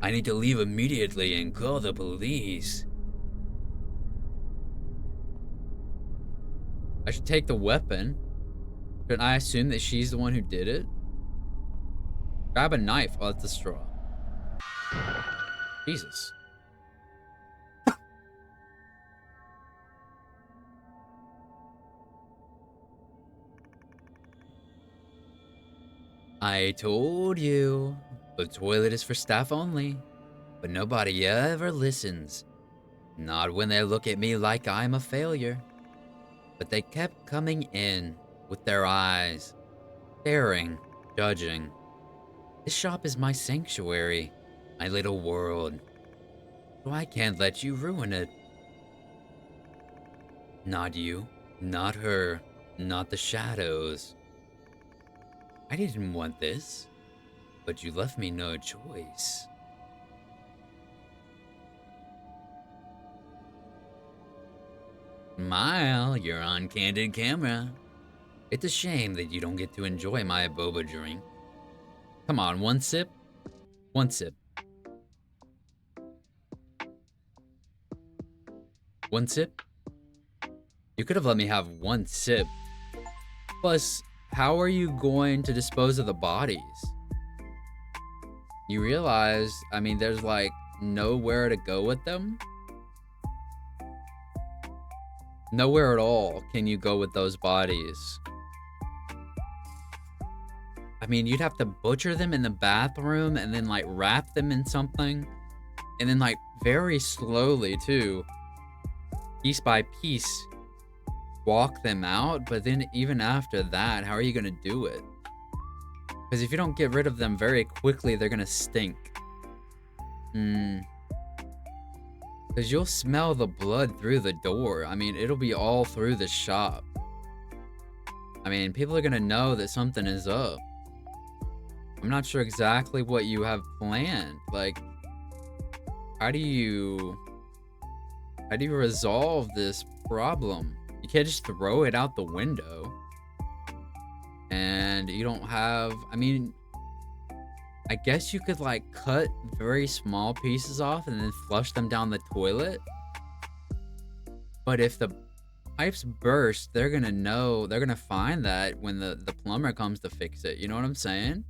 I need to leave immediately and call the police. I should take the weapon. Shouldn't I assume that she's the one who did it? Grab a knife. Oh, it's a straw. Jesus. I told you. The toilet is for staff only. But nobody ever listens. Not when they look at me like I'm a failure. But they kept coming in with their eyes, staring, judging. This shop is my sanctuary, my little world. So I can't let you ruin it. Not you, not her, not the shadows. I didn't want this, but you left me no choice. Smile, you're on candid camera. It's a shame that you don't get to enjoy my boba drink. Come on, one sip? One sip. One sip? You could have let me have one sip. Plus, how are you going to dispose of the bodies? You realize, I mean, there's like know where to go with them. Nowhere at all can you go with those bodies. I mean, you'd have to butcher them in the bathroom and then, like, wrap them in something. And then, like, very slowly, too, piece by piece, walk them out. But then even after that, how are you gonna do it? Because if you don't get rid of them very quickly, they're gonna stink. Hmm. Because you'll smell the blood through the door. I mean, it'll be all through the shop. I mean, people are gonna know that something is up. I'm not sure exactly what you have planned. Like, how do you resolve this problem? You can't just throw it out the window. And you don't have, I mean, I guess you could like cut very small pieces off and then flush them down the toilet. But if the pipes burst, they're gonna know, they're gonna find that when the plumber comes to fix it. You know what I'm saying?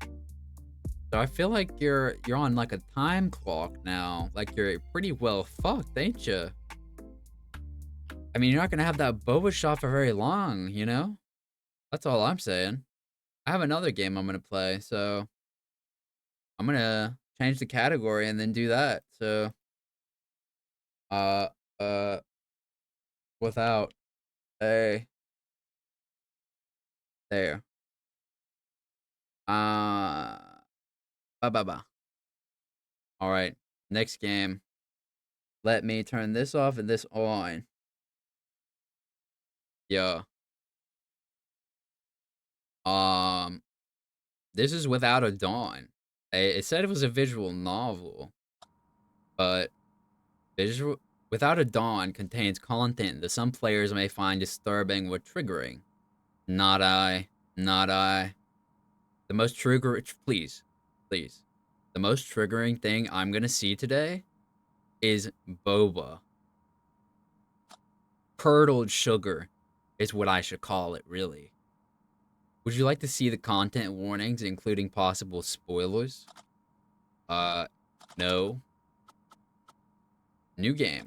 So I feel like you're on like a time clock now. Like you're pretty well fucked, ain't you? I mean, you're not gonna have that boba shop for very long, you know? That's all I'm saying. I have another game I'm gonna play, so I'm gonna change the category and then do that. So, uh, uh, without a there. Uh, ba. All right, next game. Let me turn this off and this on. Yeah. Um, this is Without a Dawn. It said it was a visual novel, but visual Without a Dawn contains content that some players may find disturbing or triggering. Not I. Not I. The most please, please. The most triggering thing I'm gonna see today is boba. Curdled sugar is what I should call it, really. Would you like to see the content warnings, including possible spoilers? Uh, no. New game.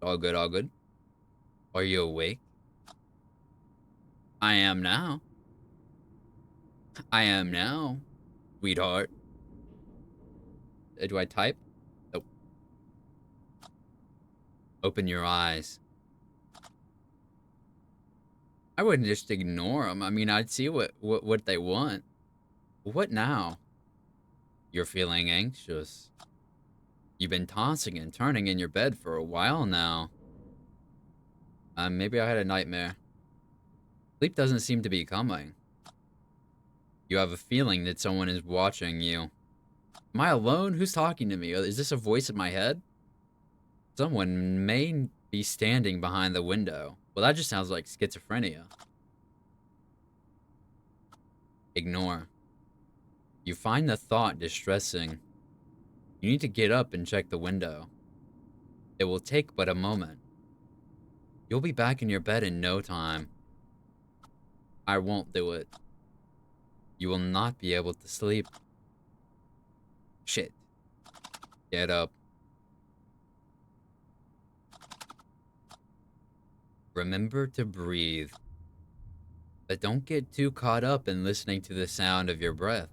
All good, all good. Are you awake? I am now. I am now, sweetheart. Do I type? Nope. Open your eyes. I wouldn't just ignore them. I mean, I'd see what they want. What now? You're feeling anxious. You've been tossing and turning in your bed for a while now. Maybe I had a nightmare. Sleep doesn't seem to be coming. You have a feeling that someone is watching you. Am I alone? Who's talking to me? Is this a voice in my head? Someone may be standing behind the window. Well, that just sounds like schizophrenia. Ignore. You find the thought distressing. You need to get up and check the window. It will take but a moment. You'll be back in your bed in no time. I won't do it. You will not be able to sleep. Shit. Get up. Remember to breathe. But don't get too caught up in listening to the sound of your breath.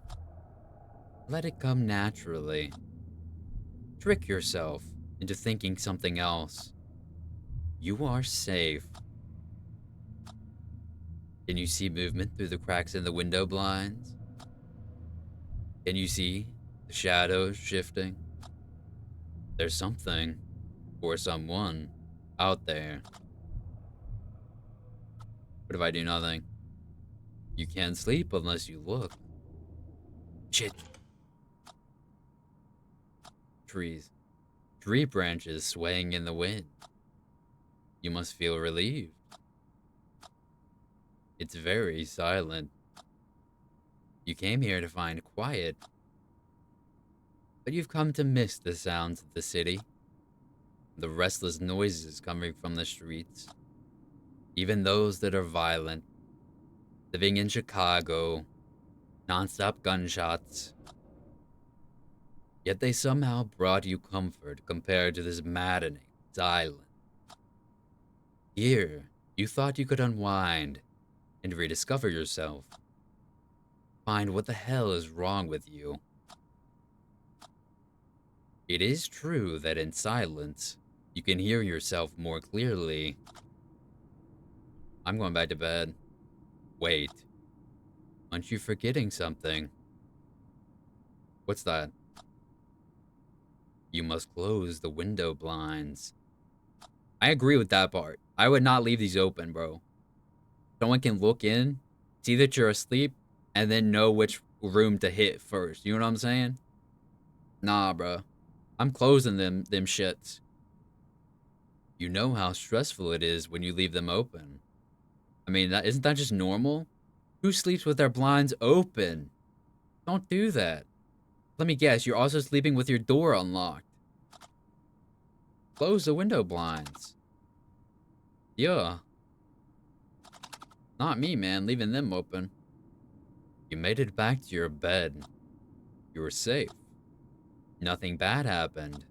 Let it come naturally. Trick yourself into thinking something else. You are safe. Can you see movement through the cracks in the window blinds? Can you see the shadows shifting? There's something or someone out there. What if I do nothing? You can't sleep unless you look. Shit. Trees. Tree branches swaying in the wind. You must feel relieved. It's very silent. You came here to find quiet, but you've come to miss the sounds of the city, the restless noises coming from the streets, even those that are violent. Living in Chicago, nonstop gunshots. Yet they somehow brought you comfort compared to this maddening silence. Here, you thought you could unwind and rediscover yourself. Find what the hell is wrong with you. It is true that in silence, you can hear yourself more clearly. I'm going back to bed. Wait, aren't you forgetting something? What's that? You must close the window blinds. I agree with that part. I would not leave these open, bro. Someone can look in, see that you're asleep, and then know which room to hit first. You know what I'm saying? Nah, bro. I'm closing them shits. You know how stressful it is when you leave them open. I mean, isn't that just normal? Who sleeps with their blinds open? Don't do that. Let me guess, you're also sleeping with your door unlocked. Close the window blinds. Yeah. Not me, man, leaving them open. You made it back to your bed. You were safe. Nothing bad happened.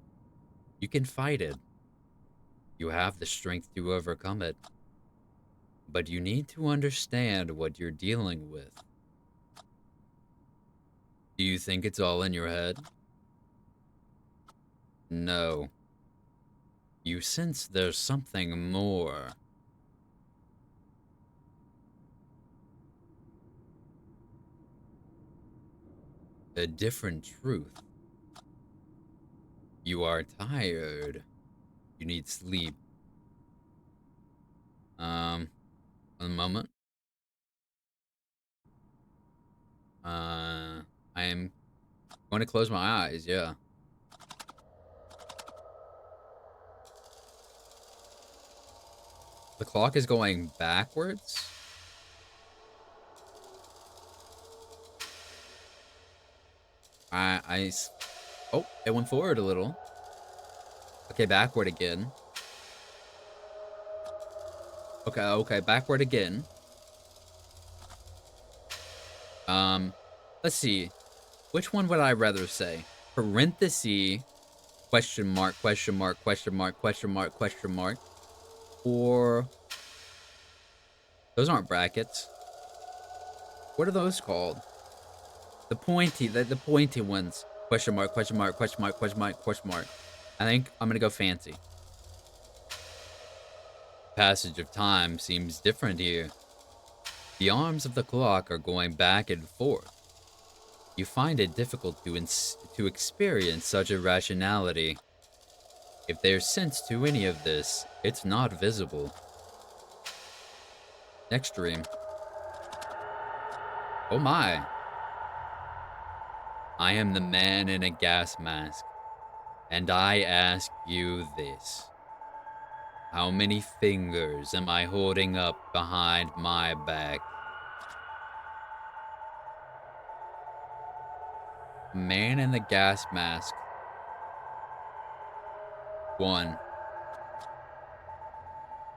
You can fight it. You have the strength to overcome it. But you need to understand what you're dealing with. Do you think it's all in your head? No. You sense there's something more. A different truth. You are tired. You need sleep. A moment. I am going to close my eyes, yeah. The clock is going backwards? Oh, it went forward a little. Okay, backward again. Okay, backward again. Let's see. Which one would I rather say? Parenthesis, question mark, question mark, question mark, question mark, question mark. Or, those aren't brackets. What are those called? The pointy ones. Question mark, question mark, question mark, question mark, question mark. I think I'm gonna go fancy. Passage of time seems different here. The arms of the clock are going back and forth. You find it difficult to experience such irrationality. If there's sense to any of this, it's not visible. Next dream. Oh my. I am the man in a gas mask, and I ask you this. How many fingers am I holding up behind my back? Man in the gas mask. 1.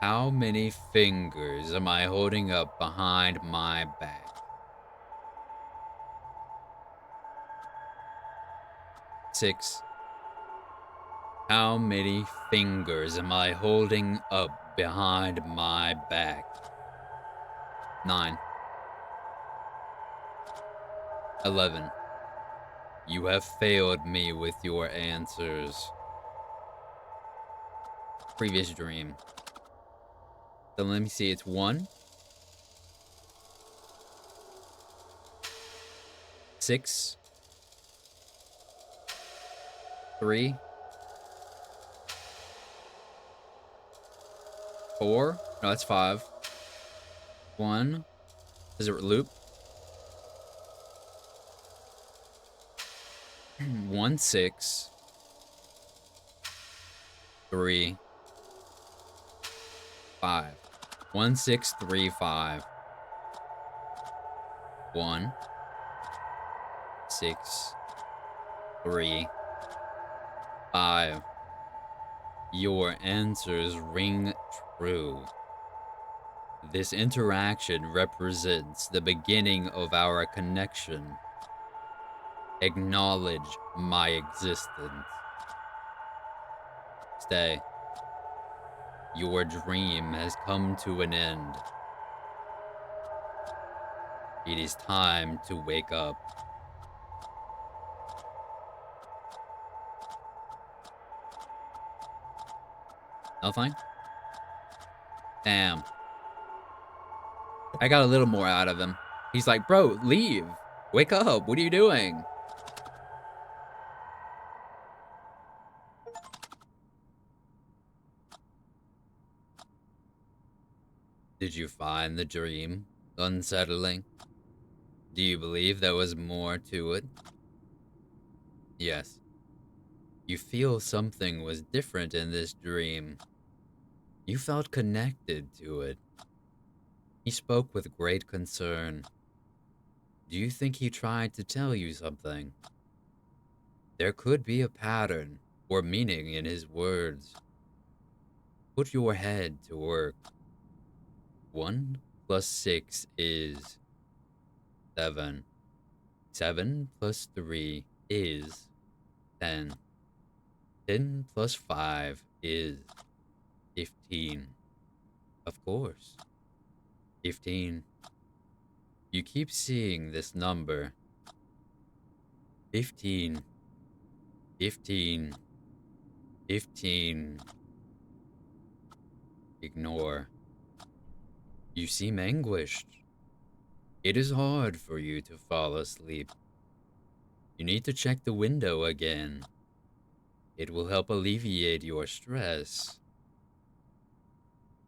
How many fingers am I holding up behind my back? 6. How many fingers am I holding up behind my back? 9. 11. You have failed me with your answers. Previous dream. So let me see, it's 1, 6, 3, 4. No, that's 5. 1. Does it loop? 1, 6, 3, 5. 1, 6, 3, 5. 1, 6, 3, 5. Your answers ring true. This interaction represents the beginning of our connection. Acknowledge my existence. Stay. Your dream has come to an end. It is time to wake up. Nothing? Damn. I got a little more out of him. He's like, bro, leave. Wake up. What are you doing? Did you find the dream unsettling? Do you believe there was more to it? Yes. You feel something was different in this dream. You felt connected to it. He spoke with great concern. Do you think he tried to tell you something? There could be a pattern or meaning in his words. Put your head to work. 1 plus 6 is 7. 7 plus 3 is 10. 10 plus 5 is 15. Of course. 15. You keep seeing this number. 15. 15. 15. Ignore. You seem anguished. It is hard for you to fall asleep. You need to check the window again. It will help alleviate your stress.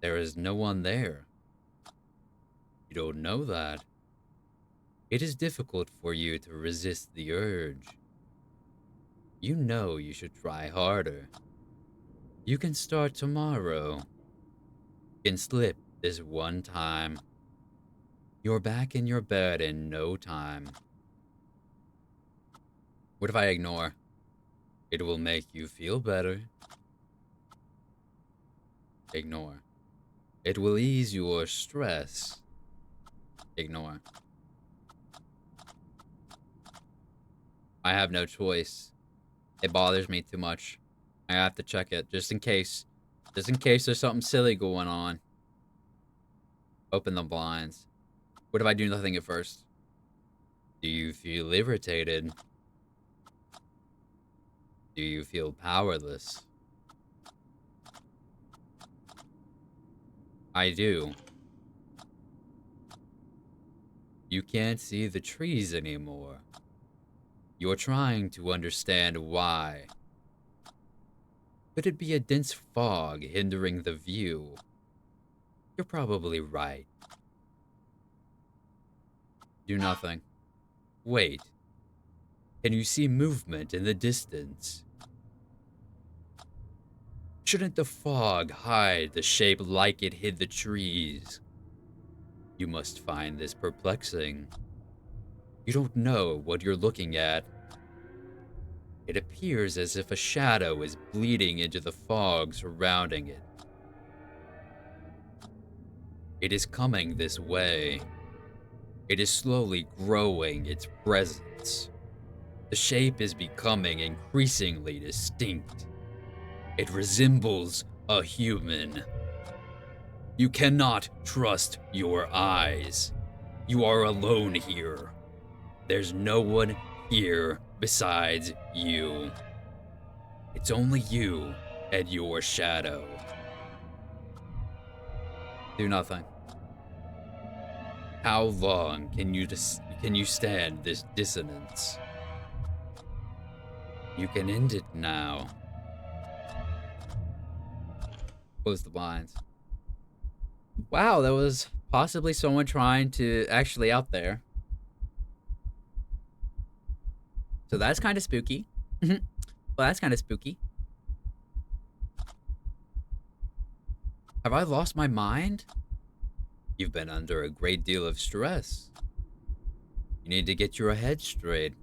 There is no one there. You don't know that. It is difficult for you to resist the urge. You know you should try harder. You can start tomorrow. You can slip this one time. You're back in your bed in no time. What if I ignore? It will make you feel better. Ignore. It will ease your stress. Ignore. I have no choice. It bothers me too much. I have to check it just in case. Just in case there's something silly going on. Open the blinds. What if I do nothing at first? Do you feel irritated? Do you feel powerless? I do. You can't see the trees anymore. You're trying to understand why. Could it be a dense fog hindering the view? You're probably right. Do nothing. Wait. Can you see movement in the distance? Shouldn't the fog hide the shape like it hid the trees? You must find this perplexing. You don't know what you're looking at. It appears as if a shadow is bleeding into the fog surrounding it. It is coming this way. It is slowly growing its presence. The shape is becoming increasingly distinct. It resembles a human. You cannot trust your eyes. You are alone here. There's no one here besides you. It's only you and your shadow. Do nothing. How long can you stand this dissonance? You can end it now. Close the blinds. Wow, that was possibly someone trying to actually out there. So that's kind of spooky. Well, that's kind of spooky. Have I lost my mind? You've been under a great deal of stress. You need to get your head straight.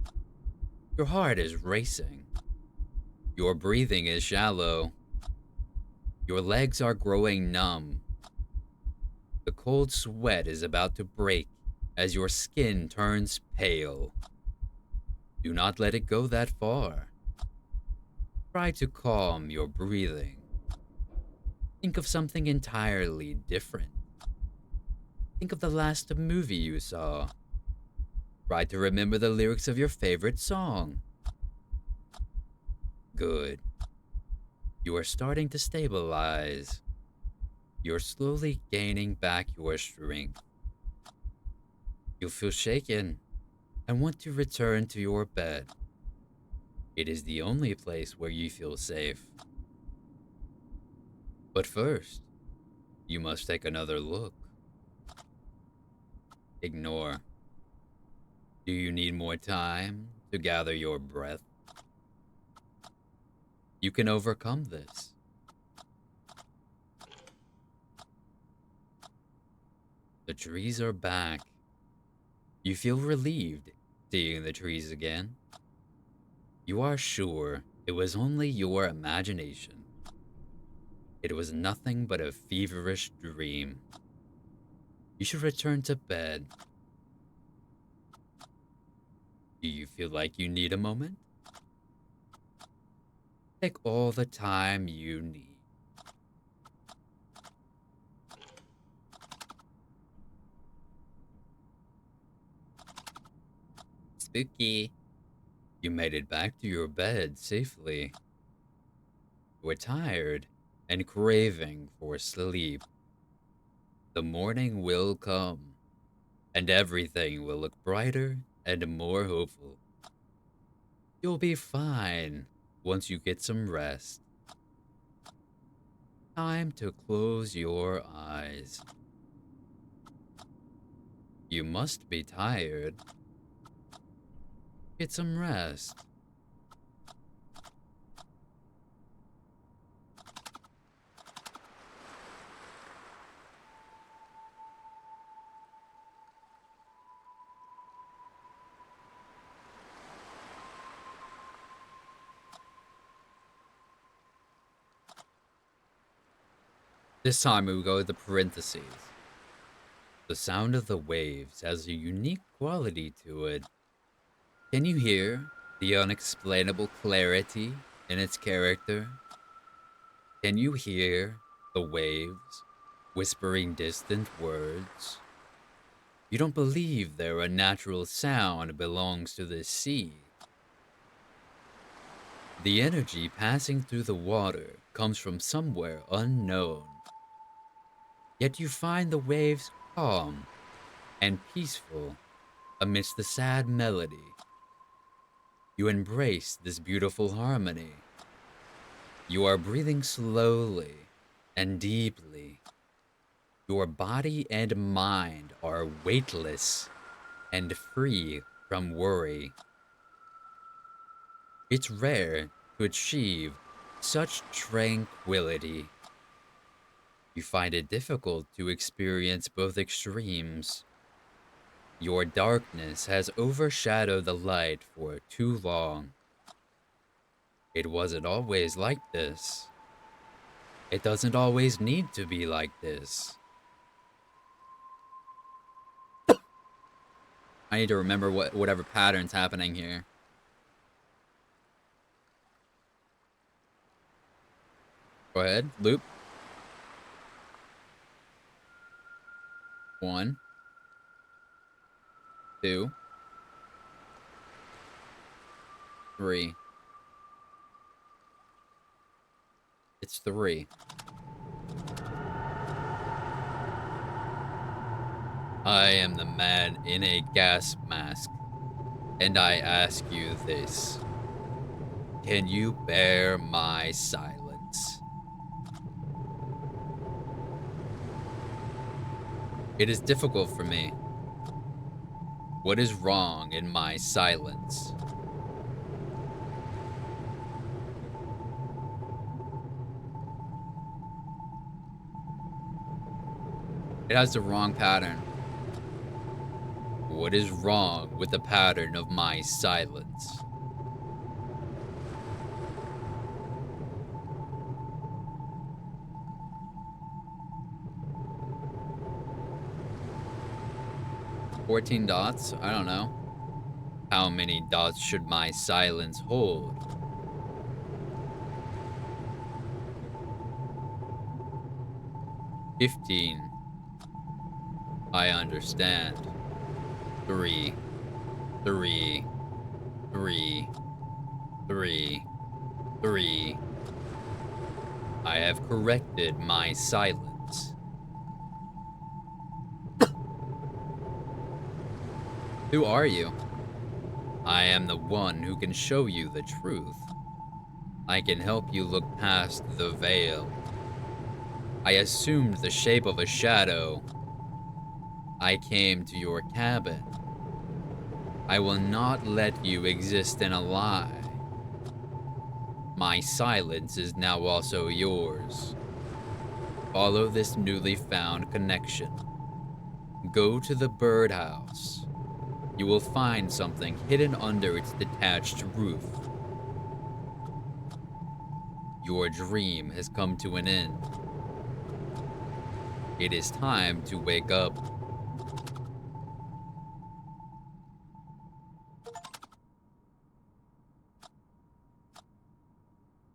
Your heart is racing. Your breathing is shallow. Your legs are growing numb. The cold sweat is about to break as your skin turns pale. Do not let it go that far. Try to calm your breathing. Think of something entirely different. Think of the last movie you saw. Try to remember the lyrics of your favorite song. Good. You are starting to stabilize. You're slowly gaining back your strength. You feel shaken and want to return to your bed. It is the only place where you feel safe. But first, you must take another look. Ignore. Do you need more time to gather your breath? You can overcome this. The trees are back. You feel relieved seeing the trees again. You are sure it was only your imagination. It was nothing but a feverish dream. You should return to bed. Do you feel like you need a moment? Take all the time you need. Spooky. You made it back to your bed safely. You were tired and craving for sleep. The morning will come, and everything will look brighter and more hopeful. You'll be fine once you get some rest. Time to close your eyes. You must be tired. Get some rest. This time we will go with the parentheses. The sound of the waves has a unique quality to it. Can you hear the unexplainable clarity in its character? Can you hear the waves whispering distant words? You don't believe their unnatural sound belongs to the sea. The energy passing through the water comes from somewhere unknown. Yet you find the waves calm and peaceful amidst the sad melody. You embrace this beautiful harmony. You are breathing slowly and deeply. Your body and mind are weightless and free from worry. It's rare to achieve such tranquility. You find it difficult to experience both extremes. Your darkness has overshadowed the light for too long. It wasn't always like this. It doesn't always need to be like this. I need to remember whatever pattern's happening here. Go ahead, loop. 1, 2, 3. It's 3. I am the man in a gas mask, and I ask you this. Can you bear my silence? It is difficult for me. What is wrong in my silence? It has the wrong pattern. What is wrong with the pattern of my silence? $14 dots? I don't know. How many dots should my silence hold? 15. I understand. 3, 3, 3, 3, 3. I have corrected my silence. Who are you? I am the one who can show you the truth. I can help you look past the veil. I assumed the shape of a shadow. I came to your cabin. I will not let you exist in a lie. My silence is now also yours. Follow this newly found connection. Go to the birdhouse. You will find something hidden under its detached roof. Your dream has come to an end. It is time to wake up.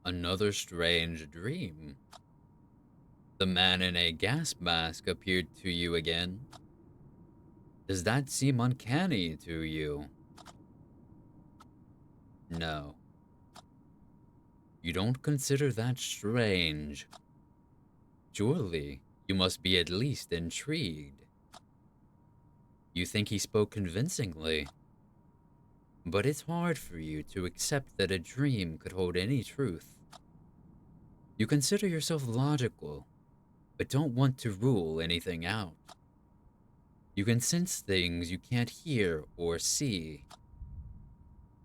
Another strange dream. The man in a gas mask appeared to you again. Does that seem uncanny to you? No. You don't consider that strange. Surely, you must be at least intrigued. You think he spoke convincingly. But it's hard for you to accept that a dream could hold any truth. You consider yourself logical, but don't want to rule anything out. You can sense things you can't hear or see.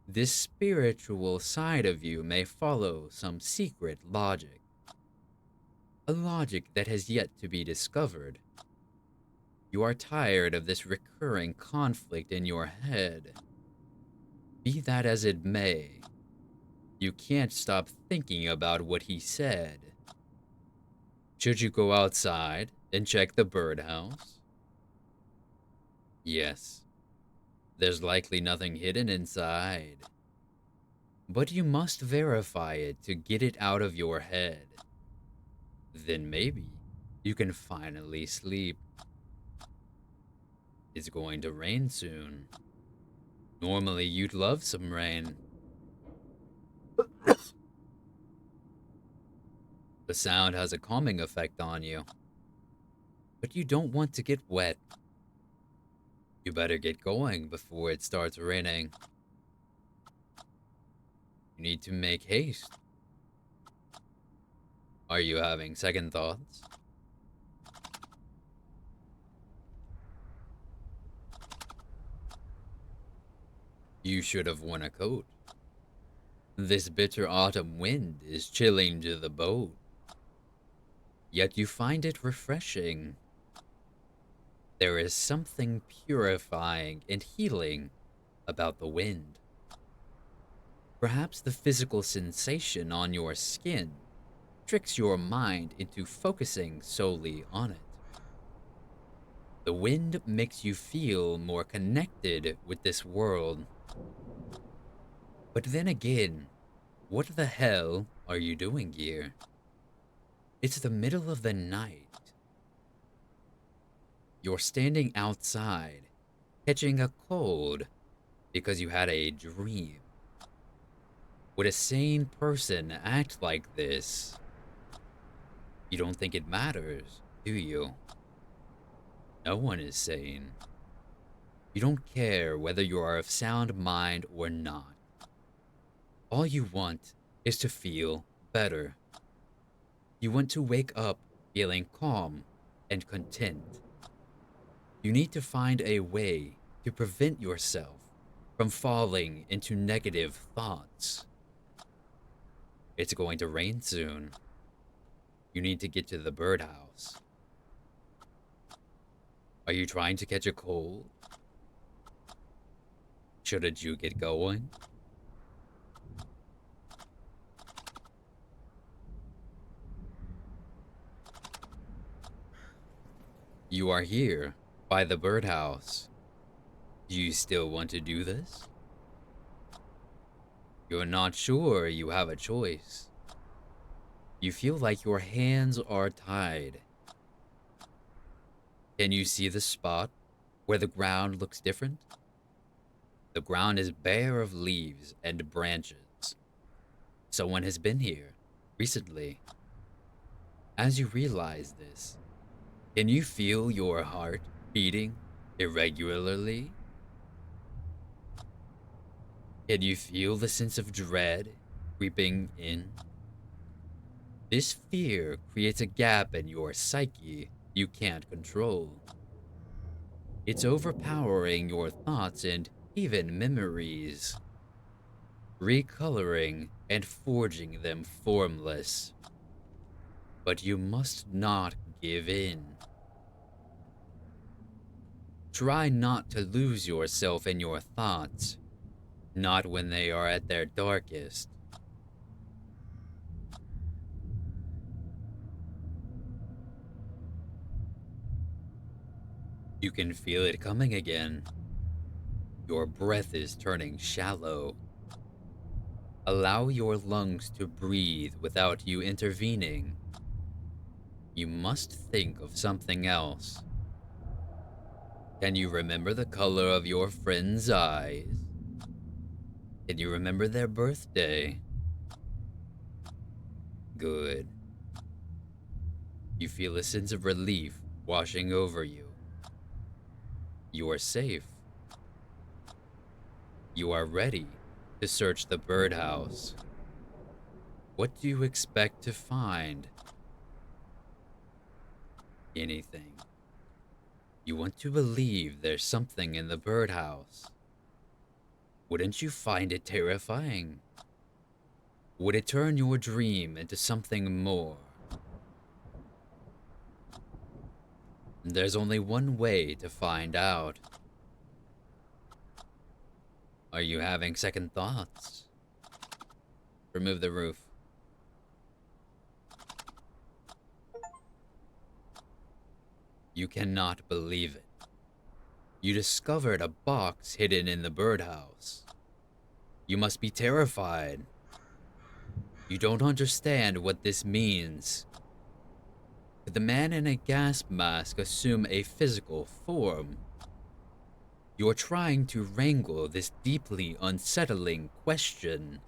This spiritual side of you may follow some secret logic. A logic that has yet to be discovered. You are tired of this recurring conflict in your head. Be that as it may, you can't stop thinking about what he said. Should you go outside and check the birdhouse? Yes, there's likely nothing hidden inside. But you must verify it to get it out of your head. Then maybe you can finally sleep. It's going to rain soon. Normally you'd love some rain. The sound has a calming effect on you. But you don't want to get wet. You better get going before it starts raining. You need to make haste. Are you having second thoughts? You should have worn a coat. This bitter autumn wind is chilling to the bone. Yet you find it refreshing. There is something purifying and healing about the wind. Perhaps the physical sensation on your skin tricks your mind into focusing solely on it. The wind makes you feel more connected with this world. But then again, what the hell are you doing here? It's the middle of the night. You're standing outside, catching a cold because you had a dream. Would a sane person act like this? You don't think it matters, do you? No one is sane. You don't care whether you are of sound mind or not. All you want is to feel better. You want to wake up feeling calm and content. You need to find a way to prevent yourself from falling into negative thoughts. It's going to rain soon. You need to get to the birdhouse. Are you trying to catch a cold? Shouldn't you get going? You are here, by the birdhouse. Do you still want to do this? You're not sure you have a choice. You feel like your hands are tied. Can you see the spot where the ground looks different? The ground is bare of leaves and branches. Someone has been here recently. As you realize this, can you feel your heart beating irregularly? Can you feel the sense of dread creeping in? This fear creates a gap in your psyche you can't control. It's overpowering your thoughts and even memories, recoloring and forging them formless. But you must not give in. Try not to lose yourself in your thoughts, not when they are at their darkest. You can feel it coming again. Your breath is turning shallow. Allow your lungs to breathe without you intervening. You must think of something else. Can you remember the color of your friend's eyes? Can you remember their birthday? Good. You feel a sense of relief washing over you. You are safe. You are ready to search the birdhouse. What do you expect to find? Anything. You want to believe there's something in the birdhouse. Wouldn't you find it terrifying? Would it turn your dream into something more? There's only one way to find out. Are you having second thoughts? Remove the roof. You cannot believe it. You discovered a box hidden in the birdhouse. You must be terrified. You don't understand what this means. Could the man in a gas mask assume a physical form? You're trying to wrangle this deeply unsettling question,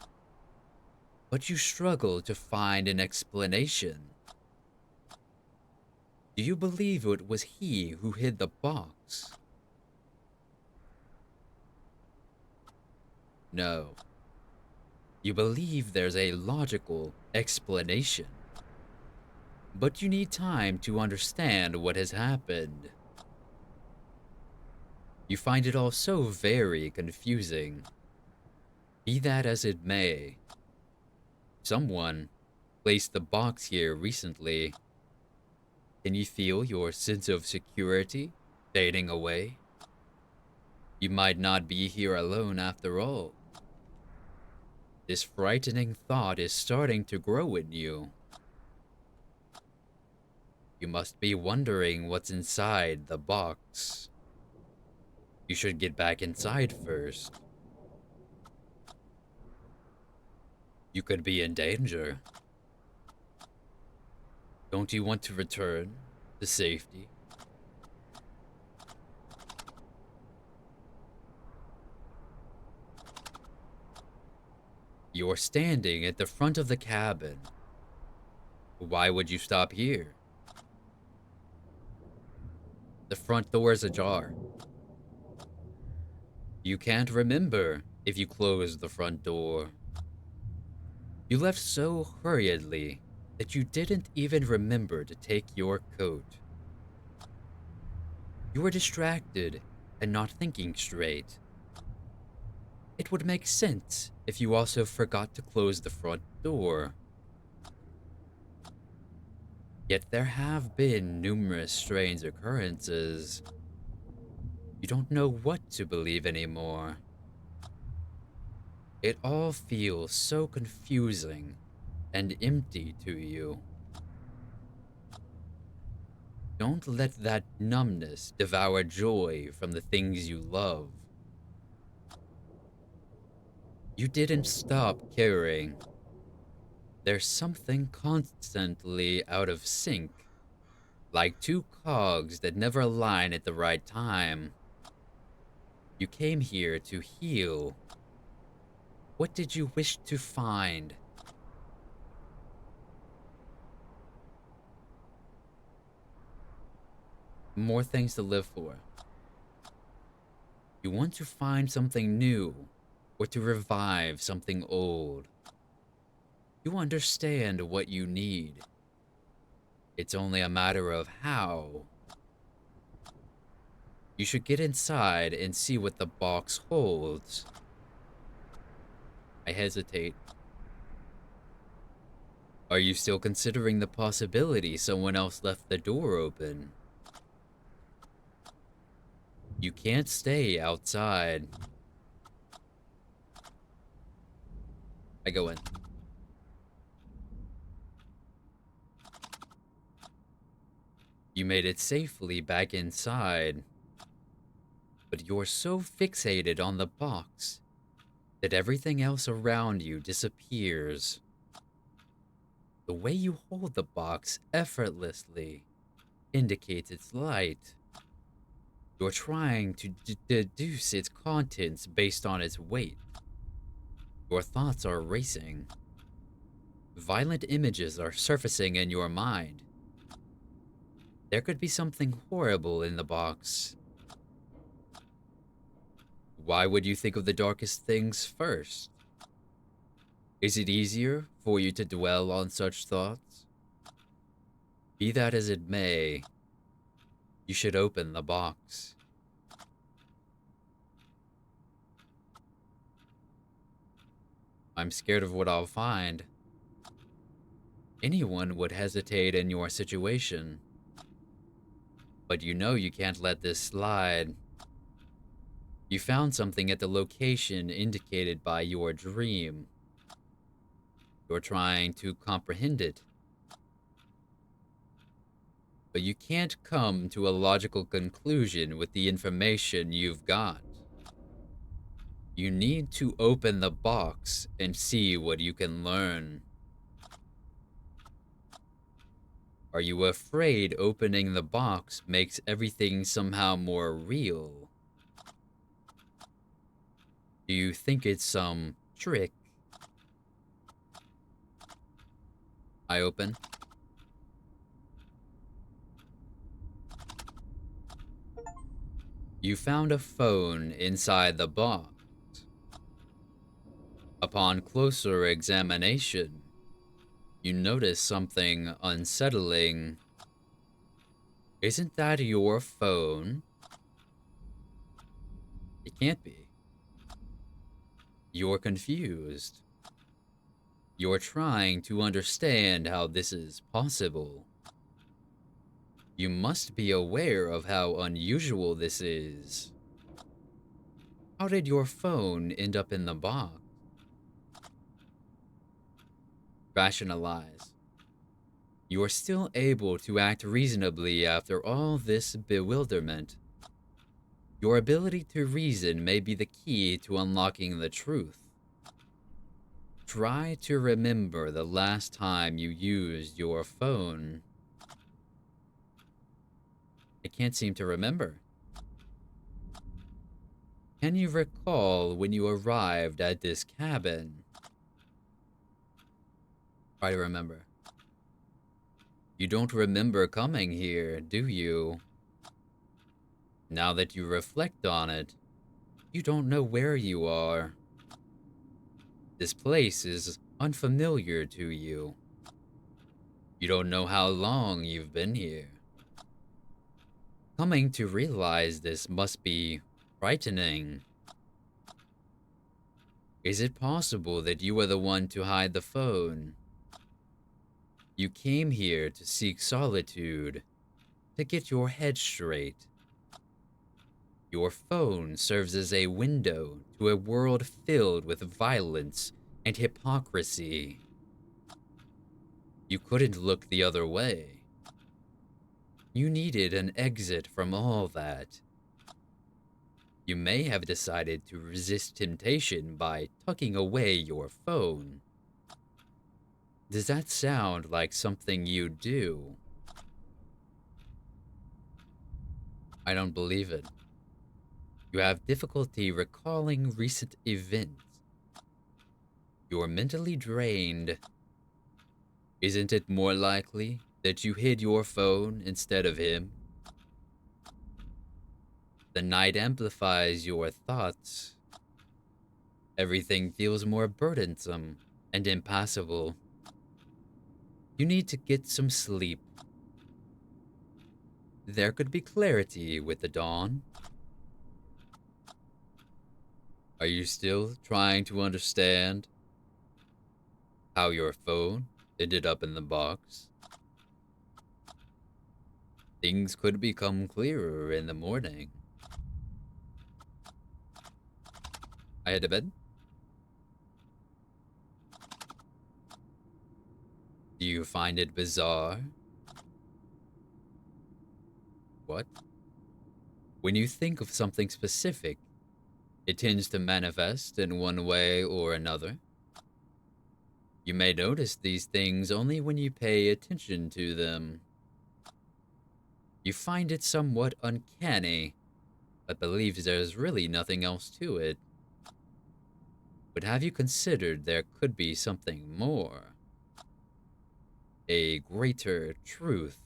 but you struggle to find an explanation. Do you believe it was he who hid the box? No. You believe there's a logical explanation, but you need time to understand what has happened. You find it all so very confusing. Be that as it may, someone placed the box here recently. Can you feel your sense of security fading away? You might not be here alone after all. This frightening thought is starting to grow in you. You must be wondering what's inside the box. You should get back inside first. You could be in danger. Don't you want to return to safety? You're standing at the front of the cabin. Why would you stop here? The front door is ajar. You can't remember if you closed the front door. You left so hurriedly that you didn't even remember to take your coat. You were distracted and not thinking straight. It would make sense if you also forgot to close the front door. Yet there have been numerous strange occurrences. You don't know what to believe anymore. It all feels so confusing and empty to you. Don't let that numbness devour joy from the things you love. You didn't stop caring. There's something constantly out of sync, like two cogs that never align at the right time. You came here to heal. What did you wish to find? More things to live for. You want to find something new, or to revive something old. You understand what you need. It's only a matter of how. You should get inside and see what the box holds. I hesitate. Are you still considering the possibility someone else left the door open? You can't stay outside. I go in. You made it safely back inside, but you're so fixated on the box that everything else around you disappears. The way you hold the box effortlessly indicates its light. You're trying to deduce its contents based on its weight. Your thoughts are racing. Violent images are surfacing in your mind. There could be something horrible in the box. Why would you think of the darkest things first? Is it easier for you to dwell on such thoughts? Be that as it may, you should open the box. I'm scared of what I'll find. Anyone would hesitate in your situation. But you know you can't let this slide. You found something at the location indicated by your dream. You're trying to comprehend it. But you can't come to a logical conclusion with the information you've got. You need to open the box and see what you can learn. Are you afraid opening the box makes everything somehow more real? Do you think it's some trick? I open. You found a phone inside the box. Upon closer examination, you notice something unsettling. Isn't that your phone? It can't be. You're confused. You're trying to understand how this is possible. You must be aware of how unusual this is. How did your phone end up in the box? Rationalize. You are still able to act reasonably after all this bewilderment. Your ability to reason may be the key to unlocking the truth. Try to remember the last time you used your phone. I can't seem to remember. Can you recall when you arrived at this cabin? Try to remember. You don't remember coming here, do you? Now that you reflect on it, you don't know where you are. This place is unfamiliar to you. You don't know how long you've been here. Coming to realize this must be frightening. Is it possible that you are the one to hide the phone? You came here to seek solitude, to get your head straight. Your phone serves as a window to a world filled with violence and hypocrisy. You couldn't look the other way. You needed an exit from all that. You may have decided to resist temptation by tucking away your phone. Does that sound like something you do? I don't believe it. You have difficulty recalling recent events. You're mentally drained. Isn't it more likely that you hid your phone instead of him? The night amplifies your thoughts. Everything feels more burdensome and impassable. You need to get some sleep. There could be clarity with the dawn. Are you still trying to understand how your phone ended up in the box? Things could become clearer in the morning. I head to bed. Do you find it bizarre? What? When you think of something specific, it tends to manifest in one way or another. You may notice these things only when you pay attention to them. You find it somewhat uncanny, but believe there's really nothing else to it. But have you considered there could be something more? A greater truth?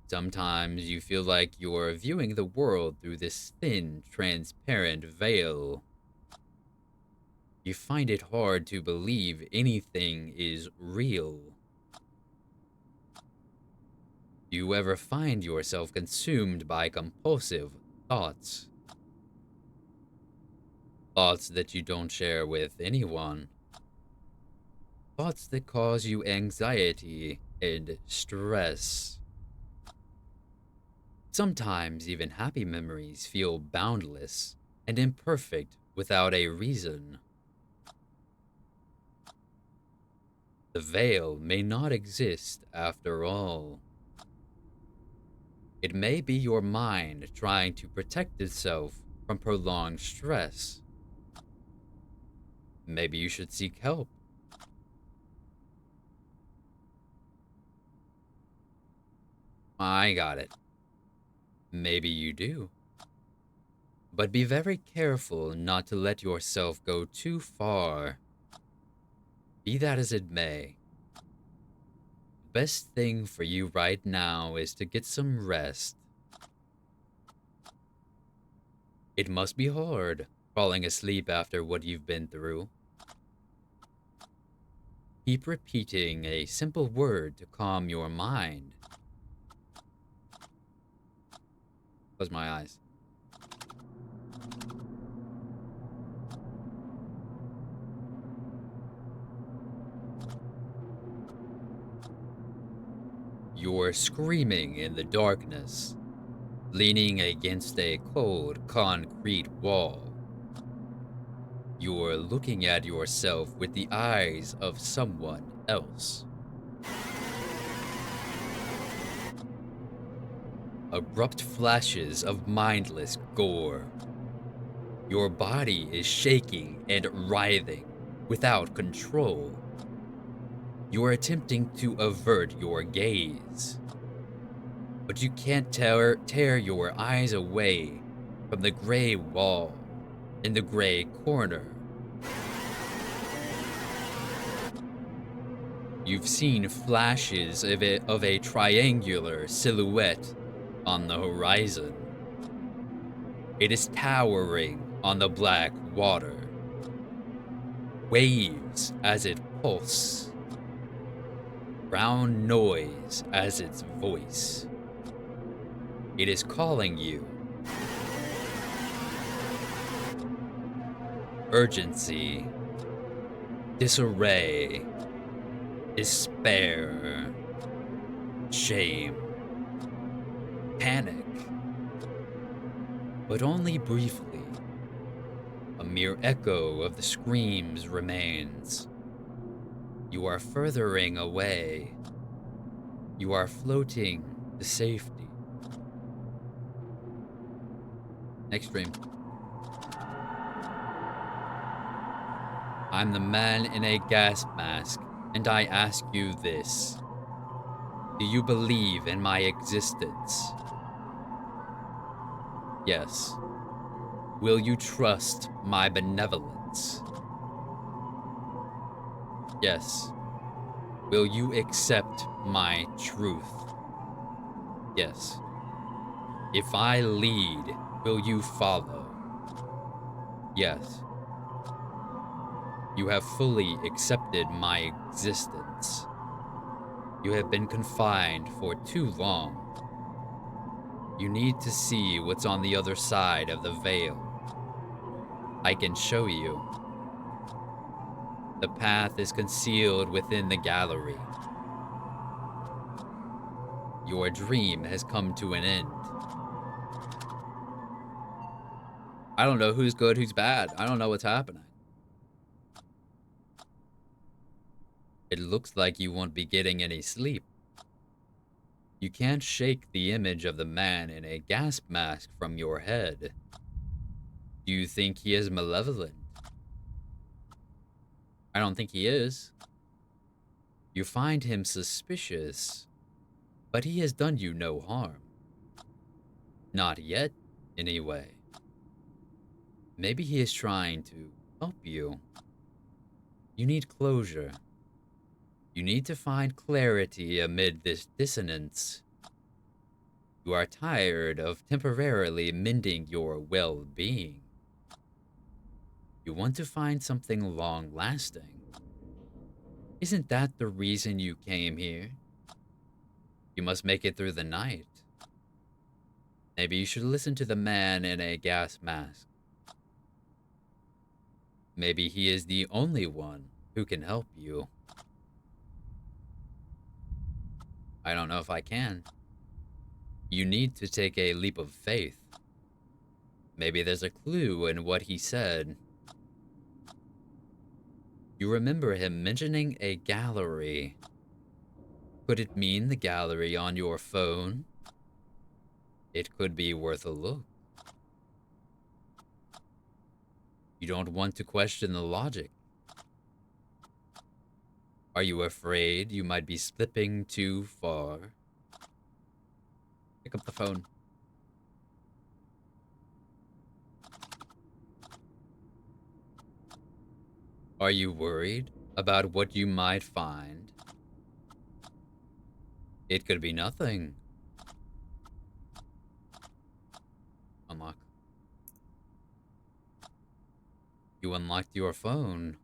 Sometimes you feel like you're viewing the world through this thin, transparent veil. You find it hard to believe anything is real. Do you ever find yourself consumed by compulsive thoughts? Thoughts that you don't share with anyone. Thoughts that cause you anxiety and stress. Sometimes even happy memories feel boundless and imperfect without a reason. The veil may not exist after all. It may be your mind trying to protect itself from prolonged stress. Maybe you should seek help. I got it. Maybe you do. But be very careful not to let yourself go too far. Be that as it may, the best thing for you right now is to get some rest. It must be hard falling asleep after what you've been through. Keep repeating a simple word to calm your mind. Close my eyes. You're screaming in the darkness, leaning against a cold concrete wall. You're looking at yourself with the eyes of someone else. Abrupt flashes of mindless gore. Your body is shaking and writhing without control. You are attempting to avert your gaze, but you can't tear your eyes away from the gray wall in the gray corner. You've seen flashes of a triangular silhouette on the horizon. It is towering on the black water. Waves as it pulses. Brown noise as its voice. It is calling you. Urgency. Disarray. Despair. Shame. Panic. But only briefly. A mere echo of the screams remains. You are furthering away. You are floating to safety. Next stream. I'm the man in a gas mask, and I ask you this. Do you believe in my existence? Yes. Will you trust my benevolence? Yes. Will you accept my truth? Yes. If I lead, will you follow? Yes. You have fully accepted my existence. You have been confined for too long. You need to see what's on the other side of the veil. I can show you. The path is concealed within the gallery. Your dream has come to an end. I don't know who's good, who's bad. I don't know what's happening. It looks like you won't be getting any sleep. You can't shake the image of the man in a gas mask from your head. Do you think he is malevolent? I don't think he is. You find him suspicious, but he has done you no harm. Not yet, anyway. Maybe he is trying to help you. You need closure. You need to find clarity amid this dissonance. You are tired of temporarily mending your well-being. You want to find something long-lasting. Isn't that the reason you came here? You must make it through the night. Maybe you should listen to the man in a gas mask. Maybe he is the only one who can help you. I don't know if I can. You need to take a leap of faith. Maybe there's a clue in what he said. You remember him mentioning a gallery. Could it mean the gallery on your phone? It could be worth a look. You don't want to question the logic. Are you afraid you might be slipping too far? Pick up the phone. Are you worried about what you might find? It could be nothing. Unlock. You unlocked your phone.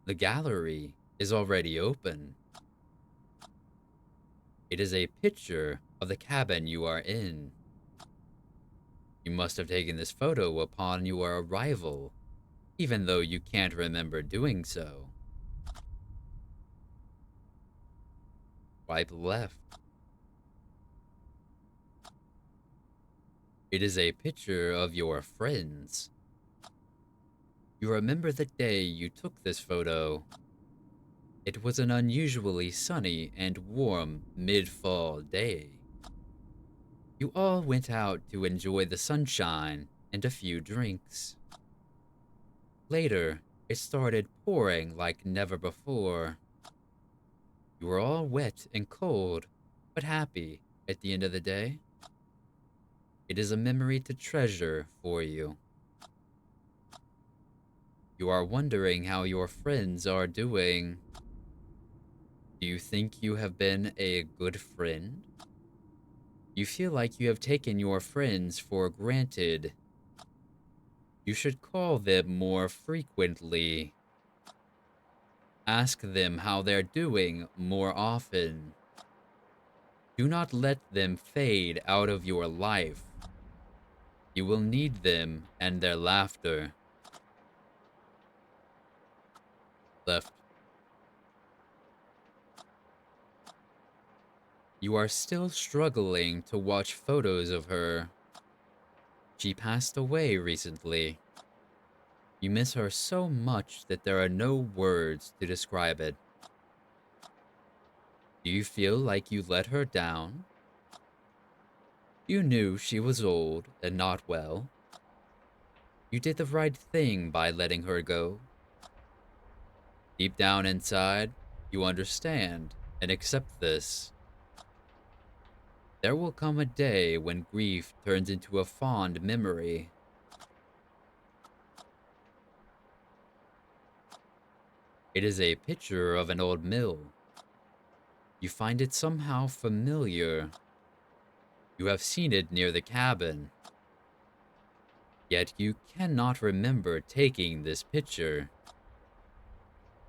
The gallery is already open. It is a picture of the cabin you are in. You must have taken this photo upon your arrival, even though you can't remember doing so. Swipe left. It is a picture of your friends. You remember the day you took this photo. It was an unusually sunny and warm mid-fall day. You all went out to enjoy the sunshine and a few drinks. Later, it started pouring like never before. You were all wet and cold, but happy at the end of the day. It is a memory to treasure for you. You are wondering how your friends are doing. Do you think you have been a good friend? You feel like you have taken your friends for granted. You should call them more frequently. Ask them how they're doing more often. Do not let them fade out of your life. You will need them and their laughter. Left. You are still struggling to watch photos of her. She passed away recently. You miss her so much that there are no words to describe it. Do you feel like you let her down? You knew she was old and not well. You did the right thing by letting her go. Deep down inside, you understand and accept this. There will come a day when grief turns into a fond memory. It is a picture of an old mill. You find it somehow familiar. You have seen it near the cabin. Yet you cannot remember taking this picture.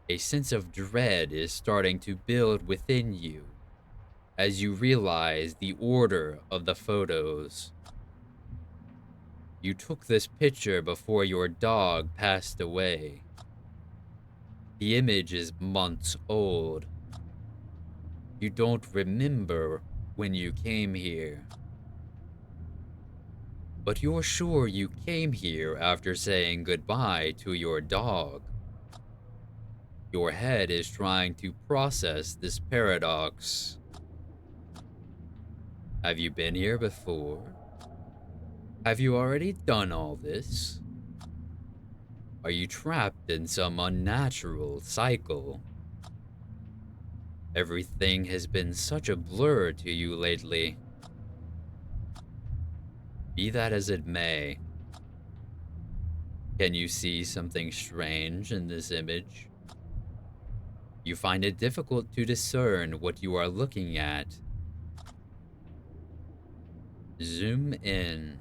A sense of dread is starting to build within you as you realize the order of the photos. You took this picture before your dog passed away. The image is months old. You don't remember when you came here. But you're sure you came here after saying goodbye to your dog. Your head is trying to process this paradox. Have you been here before? Have you already done all this? Are you trapped in some unnatural cycle? Everything has been such a blur to you lately. Be that as it may, can you see something strange in this image? You find it difficult to discern what you are looking at. Zoom in.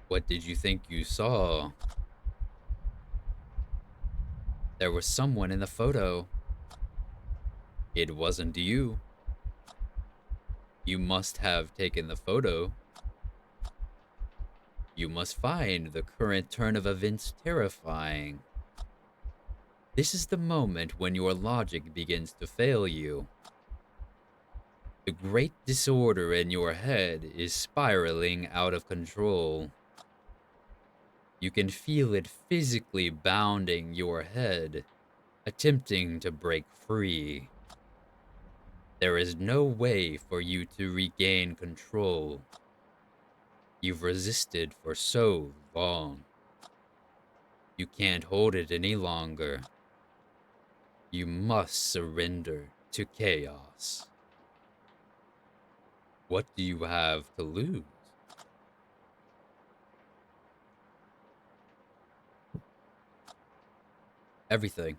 What did you think you saw? There was someone in the photo. It wasn't you. You must have taken the photo. You must find the current turn of events terrifying. This is the moment when your logic begins to fail you. The great disorder in your head is spiraling out of control. You can feel it physically bounding your head, attempting to break free. There is no way for you to regain control. You've resisted for so long. You can't hold it any longer. You must surrender to chaos. What do you have to lose? Everything.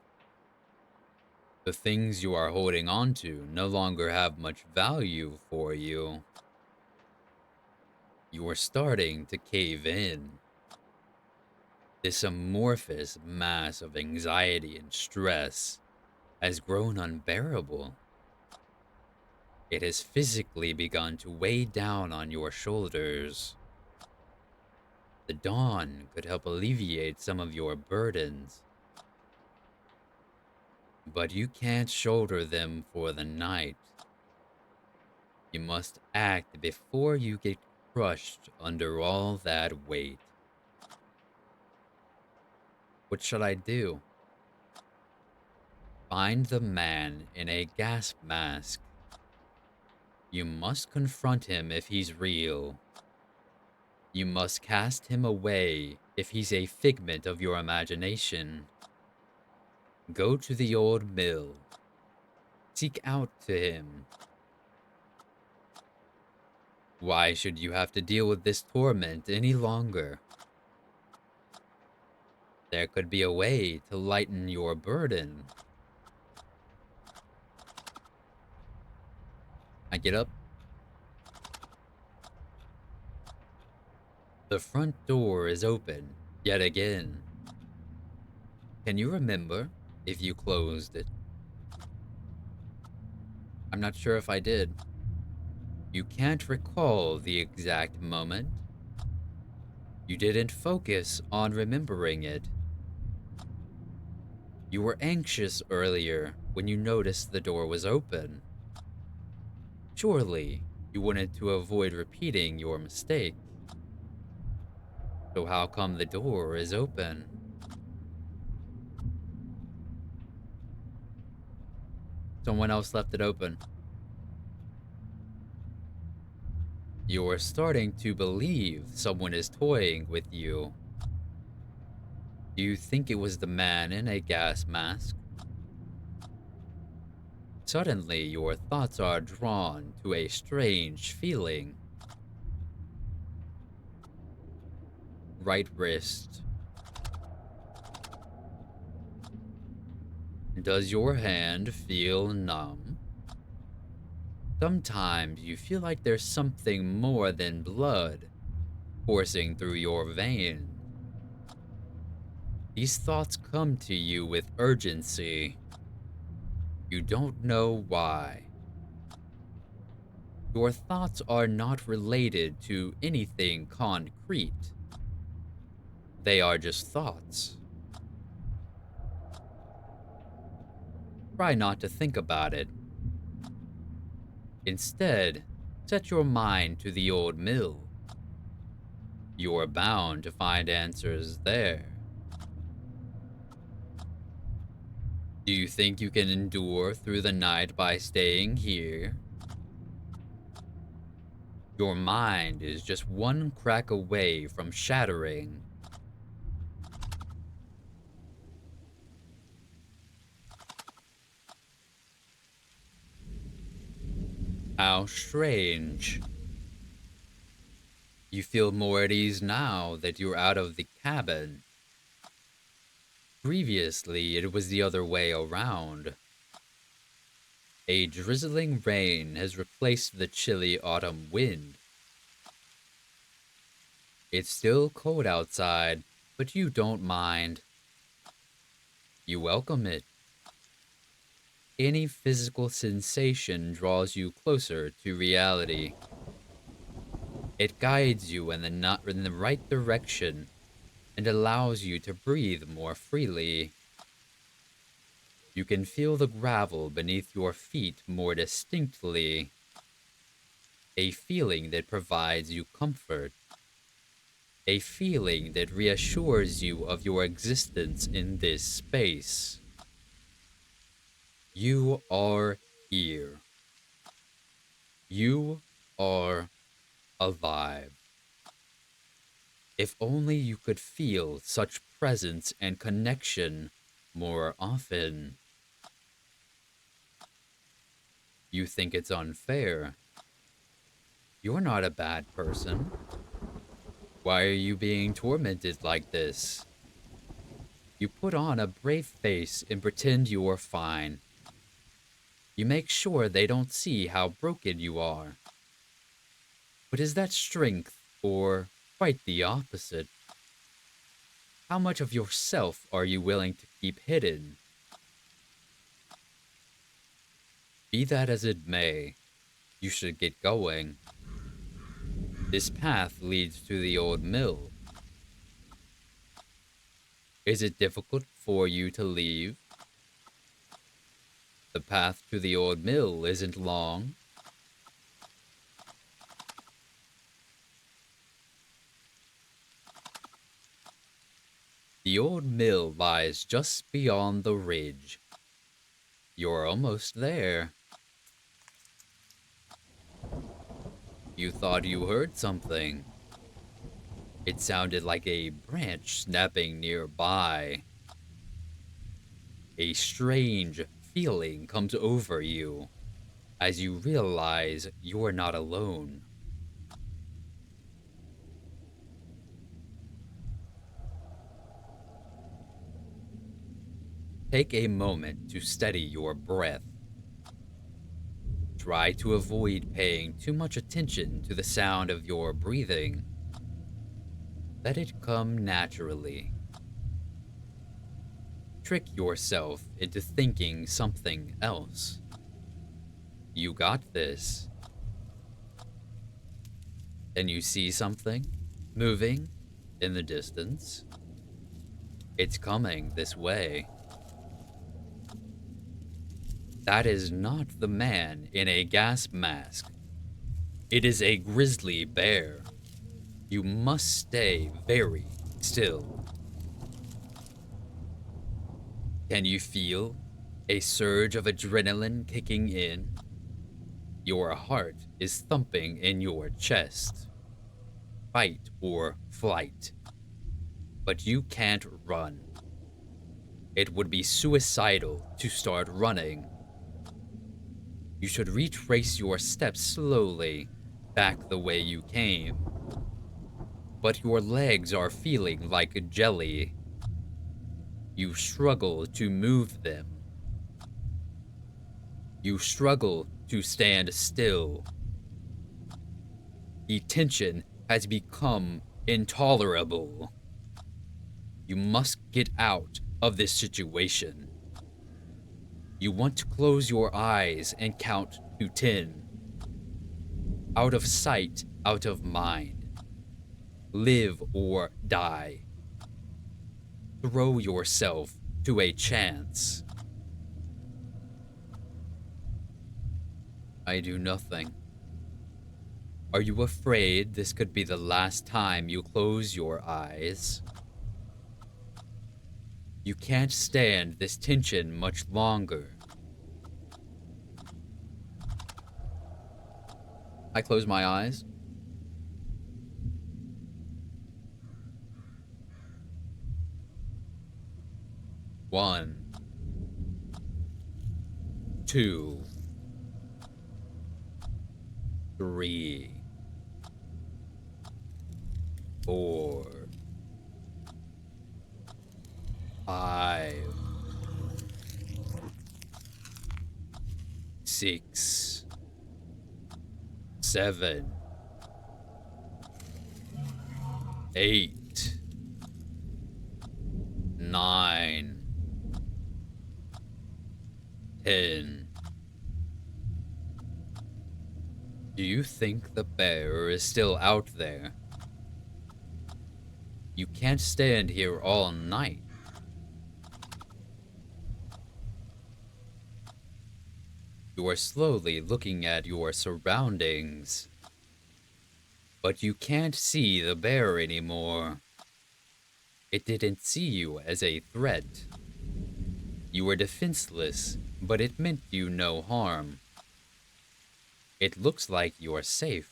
The things you are holding on to no longer have much value for you. You are starting to cave in. This amorphous mass of anxiety and stress has grown unbearable. It has physically begun to weigh down on your shoulders. The dawn could help alleviate some of your burdens, but you can't shoulder them for the night. You must act before you get crushed under all that weight. What should I do? Find the man in a gas mask. You must confront him if he's real. You must cast him away if he's a figment of your imagination. Go to the old mill. Seek out to him. Why should you have to deal with this torment any longer? There could be a way to lighten your burden. I get up. The front door is open, yet again. Can you remember if you closed it? I'm not sure if I did. You can't recall the exact moment. You didn't focus on remembering it. You were anxious earlier when you noticed the door was open. Surely, you wanted to avoid repeating your mistake. So how come the door is open? Someone else left it open. You're starting to believe someone is toying with you. Do you think it was the man in a gas mask? Suddenly, your thoughts are drawn to a strange feeling. Right wrist. Does your hand feel numb? Sometimes you feel like there's something more than blood coursing through your veins. These thoughts come to you with urgency. You don't know why. Your thoughts are not related to anything concrete. They are just thoughts. Try not to think about it. Instead, set your mind to the old mill. You're bound to find answers there. Do you think you can endure through the night by staying here? Your mind is just one crack away from shattering. How strange. You feel more at ease now that you're out of the cabin. Previously, it was the other way around. A drizzling rain has replaced the chilly autumn wind. It's still cold outside, but you don't mind. You welcome it. Any physical sensation draws you closer to reality. It guides you in the right direction and allows you to breathe more freely. You can feel the gravel beneath your feet more distinctly, a feeling that provides you comfort, a feeling that reassures you of your existence in this space. You are here. You are alive. If only you could feel such presence and connection more often. You think it's unfair. You're not a bad person. Why are you being tormented like this? You put on a brave face and pretend you are fine. You make sure they don't see how broken you are. But is that strength or quite the opposite? How much of yourself are you willing to keep hidden? Be that as it may, you should get going. This path leads to the old mill. Is it difficult for you to leave? The path to the old mill isn't long. The old mill lies just beyond the ridge. You're almost there. You thought you heard something. It sounded like a branch snapping nearby. A strange feeling comes over you as you realize you're not alone. Take a moment to steady your breath. Try to avoid paying too much attention to the sound of your breathing. Let it come naturally. Trick yourself into thinking something else. You got this. Then you see something moving in the distance. It's coming this way. That is not the man in a gas mask. It is a grizzly bear. You must stay very still. Can you feel a surge of adrenaline kicking in? Your heart is thumping in your chest. Fight or flight. But you can't run. It would be suicidal to start running. You should retrace your steps slowly, back the way you came. But your legs are feeling like jelly. You struggle to move them. You struggle to stand still. The tension has become intolerable. You must get out of this situation. You want to close your eyes and count to 10. Out of sight, out of mind. Live or die. Throw yourself to a chance. I do nothing. Are you afraid this could be the last time you close your eyes? You can't stand this tension much longer. I close my eyes. One, two, three, four, five, six, seven, eight, nine, 10. Do you think the bear is still out there? You can't stand here all night. You are slowly looking at your surroundings. But you can't see the bear anymore. It didn't see you as a threat. You were defenseless, but it meant you no harm. It looks like you're safe.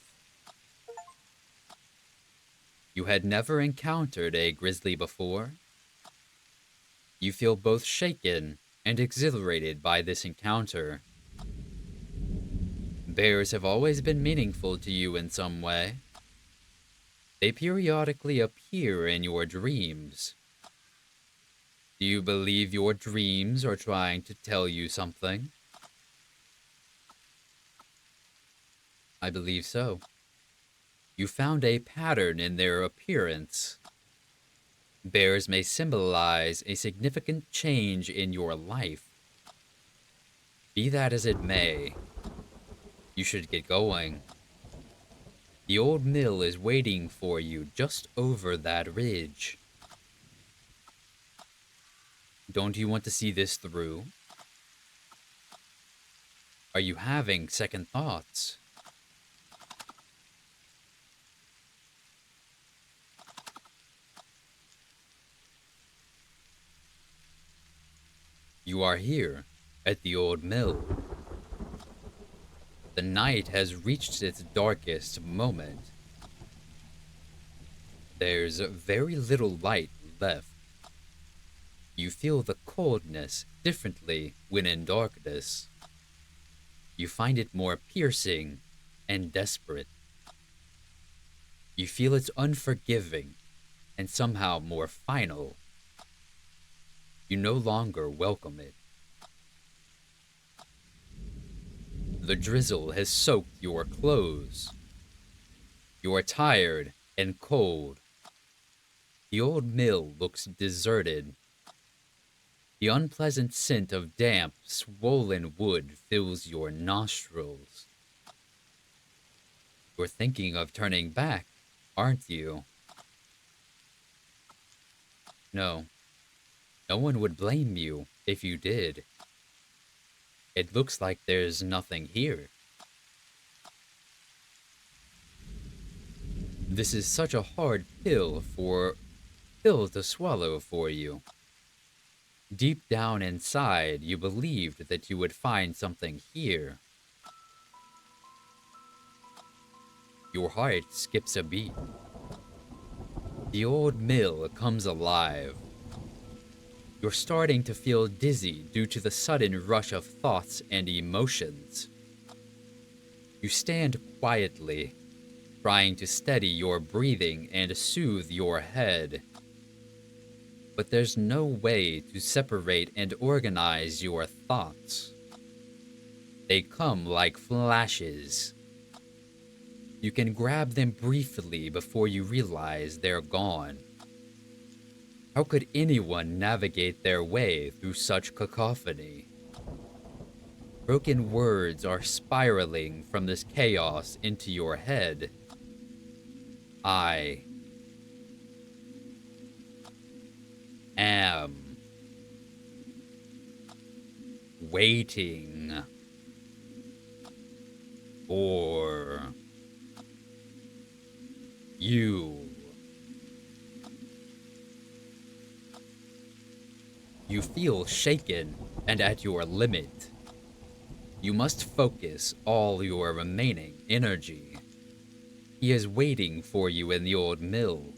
You had never encountered a grizzly before. You feel both shaken and exhilarated by this encounter. Bears have always been meaningful to you in some way. They periodically appear in your dreams. Do you believe your dreams are trying to tell you something? I believe so. You found a pattern in their appearance. Bears may symbolize a significant change in your life. Be that as it may, you should get going. The old mill is waiting for you just over that ridge. Don't you want to see this through? Are you having second thoughts? You are here, at the old mill. The night has reached its darkest moment. There's very little light left. You feel the coldness differently when in darkness. You find it more piercing and desperate. You feel it's unforgiving and somehow more final. You no longer welcome it. The drizzle has soaked your clothes. You are tired and cold. The old mill looks deserted. The unpleasant scent of damp, swollen wood fills your nostrils. You're thinking of turning back, aren't you? No, no one would blame you if you did. It looks like there's nothing here. This is such a hard pill to swallow for you. Deep down inside, you believed that you would find something here. Your heart skips a beat. The old mill comes alive. You're starting to feel dizzy due to the sudden rush of thoughts and emotions. You stand quietly, trying to steady your breathing and soothe your head. But there's no way to separate and organize your thoughts. They come like flashes. You can grab them briefly before you realize they're gone. How could anyone navigate their way through such cacophony? Broken words are spiraling from this chaos into your head. I am waiting for you. You feel shaken and at your limit. You must focus all your remaining energy. He is waiting for you in the old mill.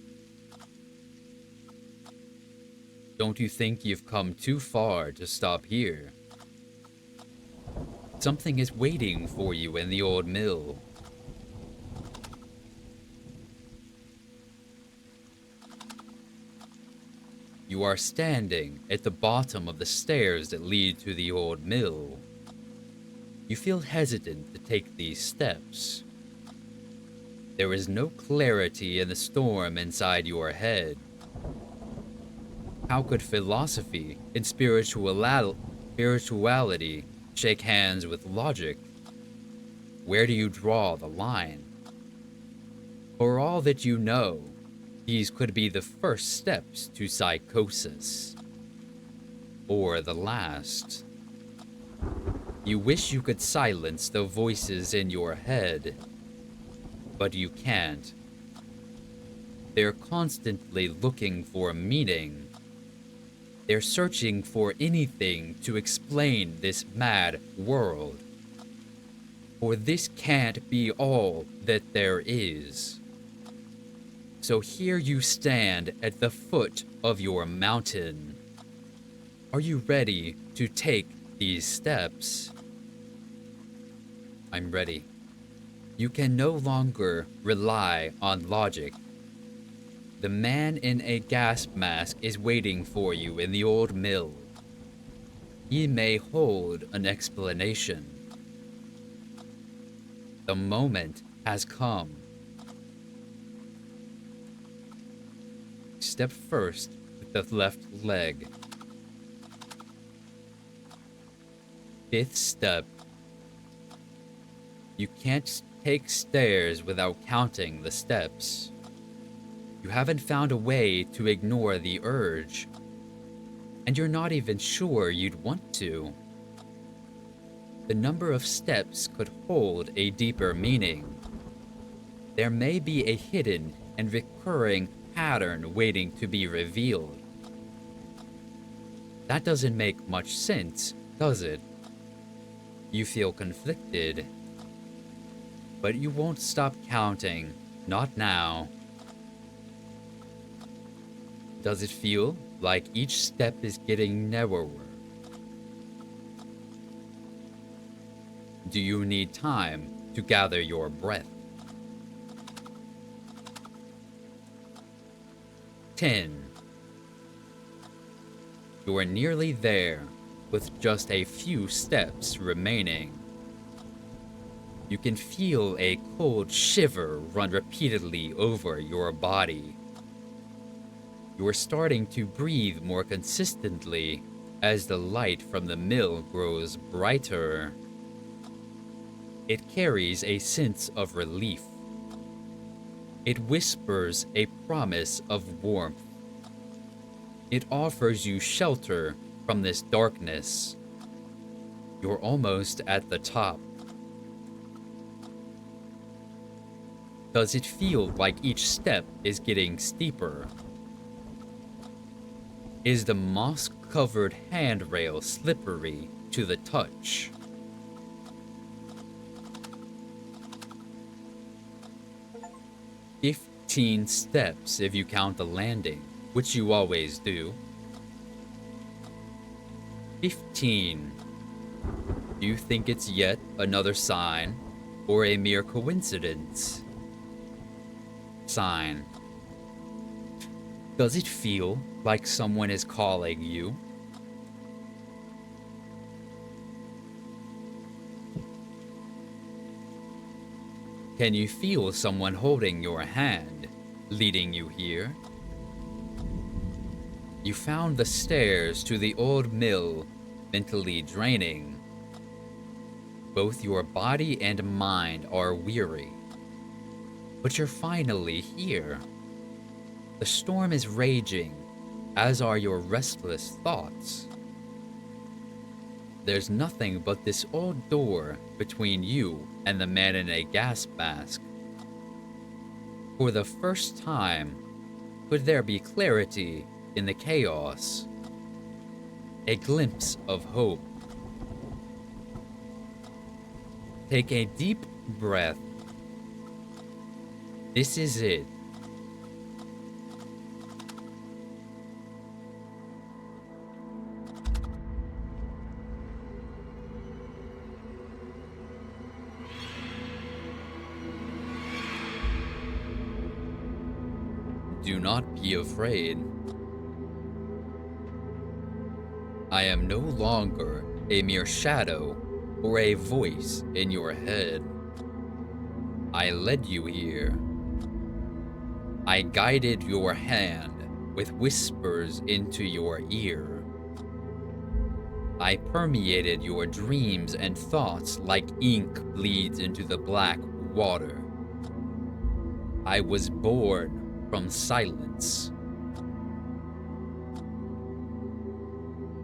Don't you think you've come too far to stop here? Something is waiting for you in the old mill. You are standing at the bottom of the stairs that lead to the old mill. You feel hesitant to take these steps. There is no clarity in the storm inside your head. How could philosophy and spirituality shake hands with logic? Where do you draw the line? For all that you know, these could be the first steps to psychosis. Or the last. You wish you could silence the voices in your head, but you can't. They're constantly looking for meaning. They're searching for anything to explain this mad world. For this can't be all that there is. So here you stand at the foot of your mountain. Are you ready to take these steps? I'm ready. You can no longer rely on logic. The man in a gas mask is waiting for you in the old mill. He may hold an explanation. The moment has come. Step first with the left leg. Fifth step. You can't take stairs without counting the steps. You haven't found a way to ignore the urge. And you're not even sure you'd want to. The number of steps could hold a deeper meaning. There may be a hidden and recurring pattern waiting to be revealed. That doesn't make much sense, does it? You feel conflicted. But you won't stop counting, not now. Does it feel like each step is getting narrower? Do you need time to gather your breath? 10. You are nearly there, with just a few steps remaining. You can feel a cold shiver run repeatedly over your body. You are starting to breathe more consistently as the light from the mill grows brighter. It carries a sense of relief. It whispers a promise of warmth. It offers you shelter from this darkness. You're almost at the top. Does it feel like each step is getting steeper? Is the moss-covered handrail slippery to the touch? "15 steps if you count the landing, which you always do." 15. Do you think it's yet another sign, or a mere coincidence? Sign. Does it feel like someone is calling you? Can you feel someone holding your hand, leading you here? You found the stairs to the old mill mentally draining. Both your body and mind are weary. But you're finally here. The storm is raging, as are your restless thoughts. There's nothing but this old door between you and the man in a gas mask. For the first time, could there be clarity in the chaos? A glimpse of hope. Take a deep breath. This is it. Do not be afraid. I am no longer a mere shadow or a voice in your head. I led you here. I guided your hand with whispers into your ear. I permeated your dreams and thoughts like ink bleeds into the black water. I was born from silence.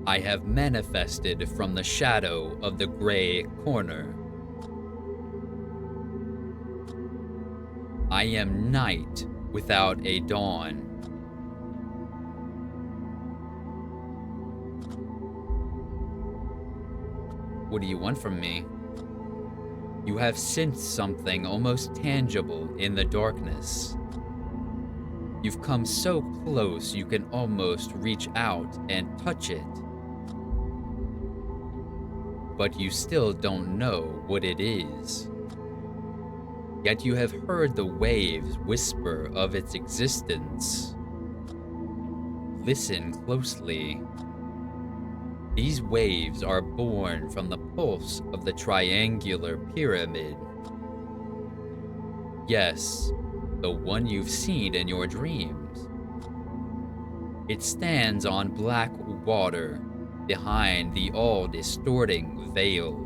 I have manifested from the shadow of the gray corner. I am night without a dawn. What do you want from me? You have sensed something almost tangible in the darkness. You've come so close you can almost reach out and touch it. But you still don't know what it is. Yet you have heard the waves whisper of its existence. Listen closely. These waves are born from the pulse of the triangular pyramid. Yes, the one you've seen in your dreams. It stands on black water behind the all-distorting veil.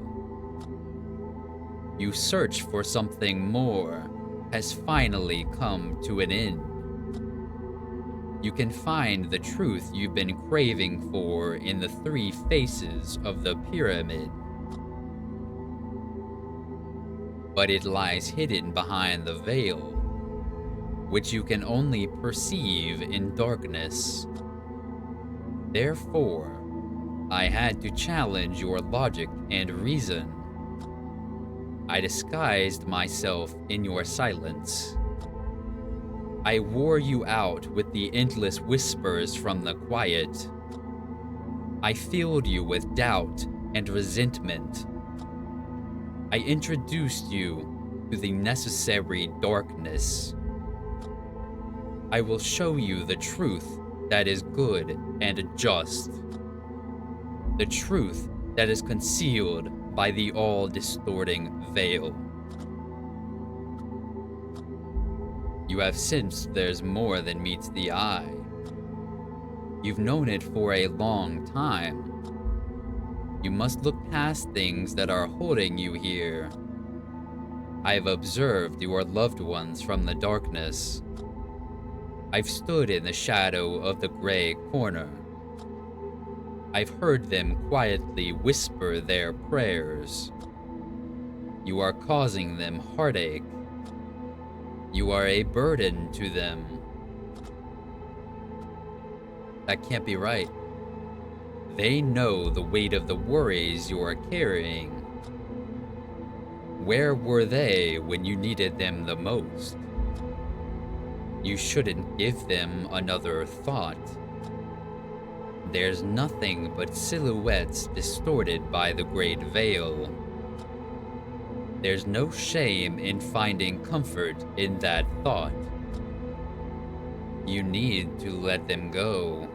You search for something more has finally come to an end. You can find the truth you've been craving for in the three faces of the pyramid. But it lies hidden behind the veil, which you can only perceive in darkness. Therefore, I had to challenge your logic and reason. I disguised myself in your silence. I wore you out with the endless whispers from the quiet. I filled you with doubt and resentment. I introduced you to the necessary darkness. I will show you the truth that is good and just. The truth that is concealed by the all-distorting veil. You have sensed there's more than meets the eye. You've known it for a long time. You must look past things that are holding you here. I've observed your loved ones from the darkness. I've stood in the shadow of the gray corner. I've heard them quietly whisper their prayers. You are causing them heartache. You are a burden to them. That can't be right. They know the weight of the worries you are carrying. Where were they when you needed them the most? You shouldn't give them another thought. There's nothing but silhouettes distorted by the great veil. There's no shame in finding comfort in that thought. You need to let them go.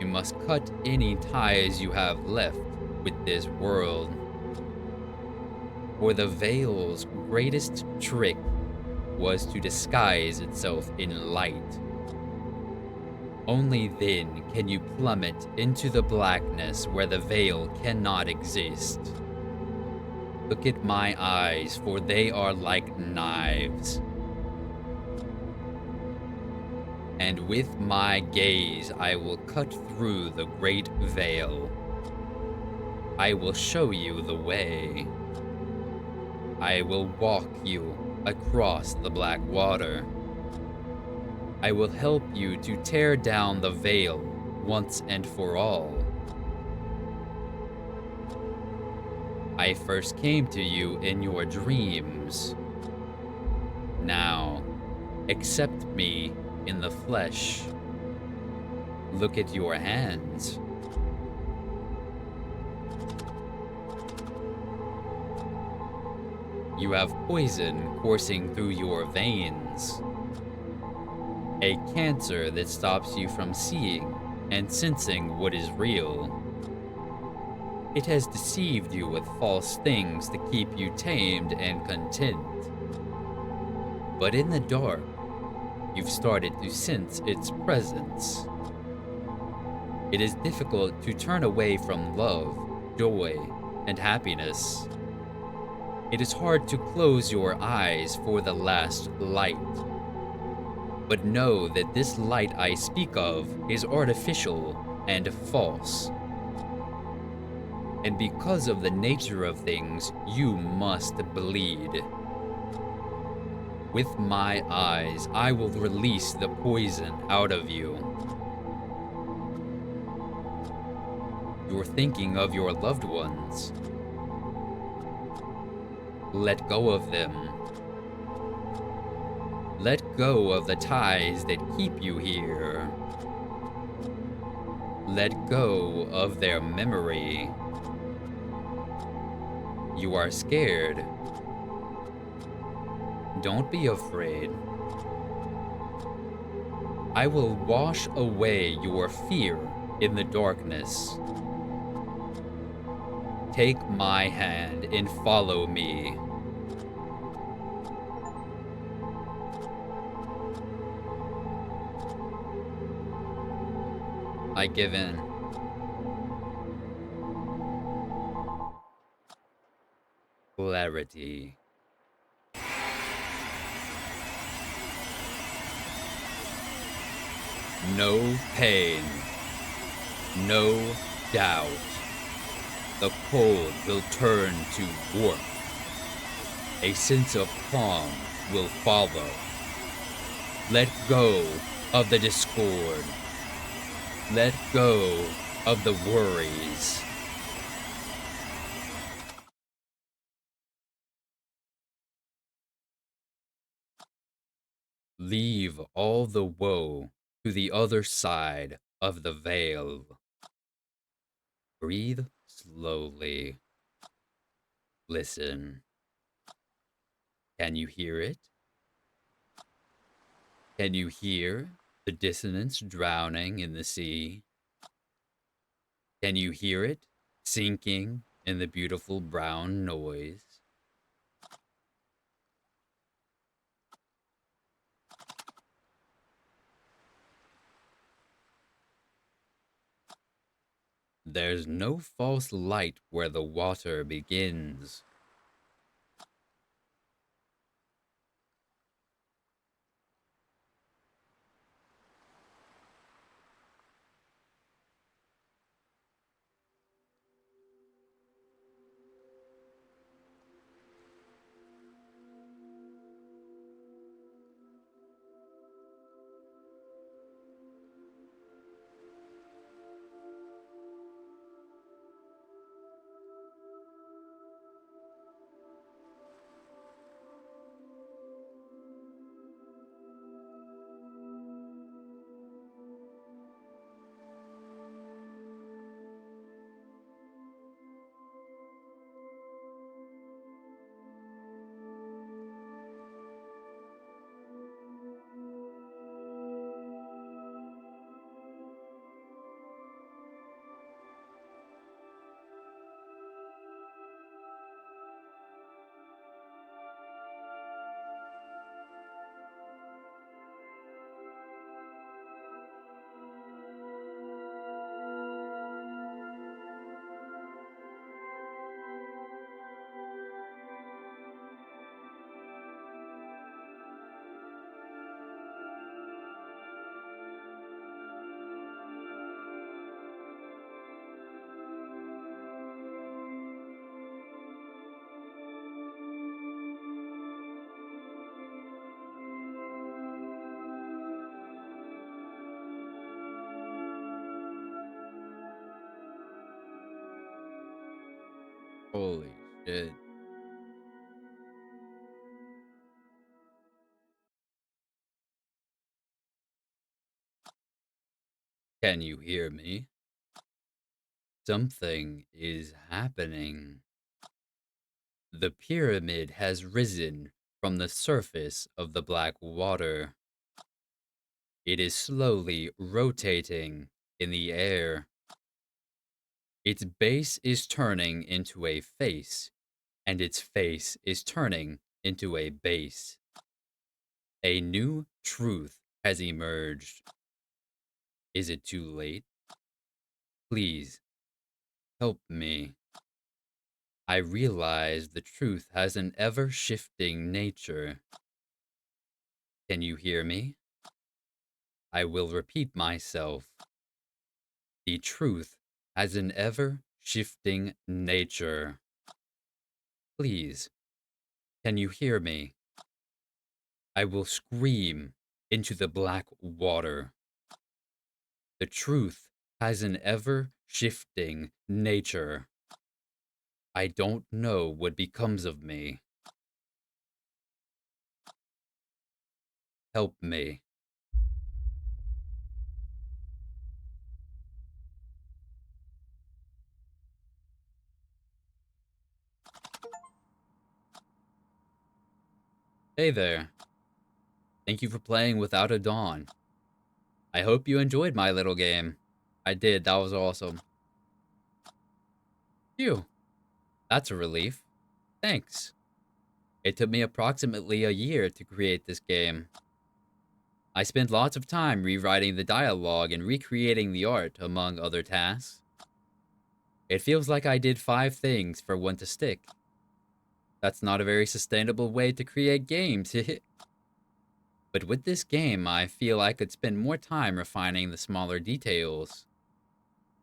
You must cut any ties you have left with this world. For the veil's greatest trick was to disguise itself in light. Only then can you plummet into the blackness where the veil cannot exist. Look at my eyes, for they are like knives. And with my gaze I will cut through the great veil. I will show you the way. I will walk you across the black water. I will help you to tear down the veil once and for all. I first came to you in your dreams. Now, accept me in the flesh. Look at your hands. You have poison coursing through your veins. A cancer that stops you from seeing and sensing what is real. It has deceived you with false things to keep you tamed and content. But in the dark, you've started to sense its presence. It is difficult to turn away from love, joy, and happiness. It is hard to close your eyes for the last light. But know that this light I speak of is artificial and false. And because of the nature of things, you must bleed. With my eyes, I will release the poison out of you. You're thinking of your loved ones. Let go of them. Let go of the ties that keep you here. Let go of their memory. You are scared. Don't be afraid. I will wash away your fear in the darkness. Take my hand and follow me. I give in. Clarity. No pain. No doubt. The cold will turn to warmth. A sense of calm will follow. Let go of the discord. Let go of the worries. Leave all the woe to the other side of the veil. Breathe slowly. Listen. Can you hear it? Can you hear the dissonance drowning in the sea? Can you hear it sinking in the beautiful brown noise? There's no false light where the water begins. Holy shit. Can you hear me? Something is happening. The pyramid has risen from the surface of the black water. It is slowly rotating in the air. Its base is turning into a face, and its face is turning into a base. A new truth has emerged. Is it too late? Please help me. I realize the truth has an ever shifting nature. Can you hear me? I will repeat myself. The truth has an ever shifting nature. Please, can you hear me? I will scream into the black water. The truth has an ever shifting nature. I don't know what becomes of me. Help me. Hey there. Thank you for playing Without a Dawn. I hope you enjoyed my little game. I did, that was awesome. Phew, that's a relief. Thanks. It took me approximately a year to create this game. I spent lots of time rewriting the dialogue and recreating the art, among other tasks. It feels like I did 5 things for one to stick. That's not a very sustainable way to create games. But with this game, I feel I could spend more time refining the smaller details.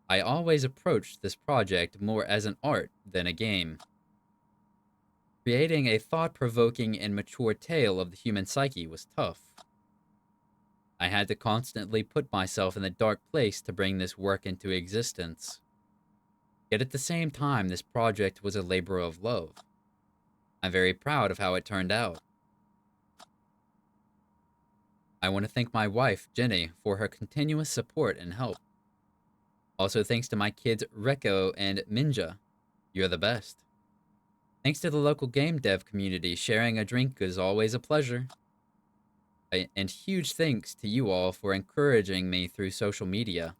I always approached this project more as an art than a game. Creating a thought-provoking and mature tale of the human psyche was tough. I had to constantly put myself in a dark place to bring this work into existence. Yet at the same time, this project was a labor of love. I'm very proud of how it turned out. I want to thank my wife, Jenny, for her continuous support and help. Also, thanks to my kids, Reko and Minja. You're the best. Thanks to the local game dev community, sharing a drink is always a pleasure. And huge thanks to you all for encouraging me through social media.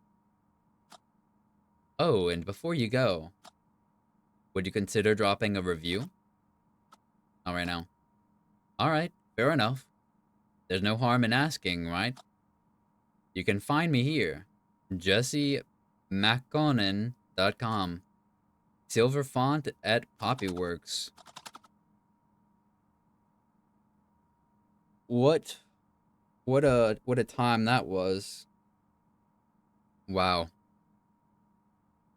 Oh, and before you go, would you consider dropping a review? Not right now. Alright, fair enough. There's no harm in asking, right? You can find me here, jessemaconin.com. Silver font at Poppyworks. What what a time that was. Wow.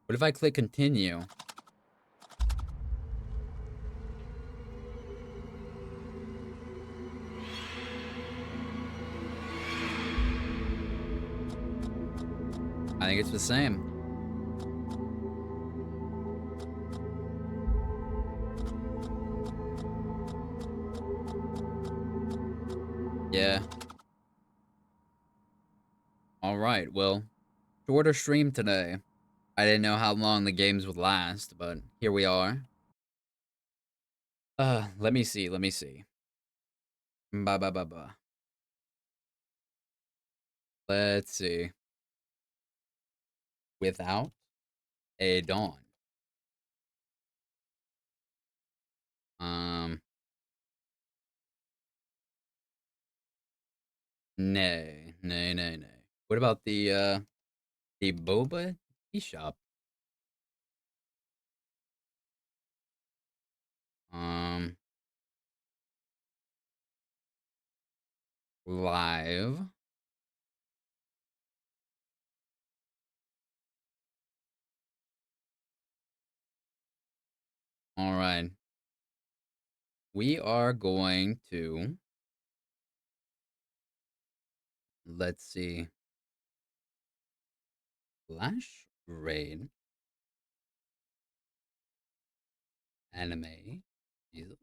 What if I click continue? I think it's the same. Yeah. Alright, well, shorter stream today. I didn't know how long the games would last, but here we are. Let me see, let me see. Ba ba ba ba. Let's see. Without a dawn. Um, nay, nay, nay, nay. What about the Boba Teashop? Um, live. All right. We are going to, let's see, Flash Raid. Anime. Jesus.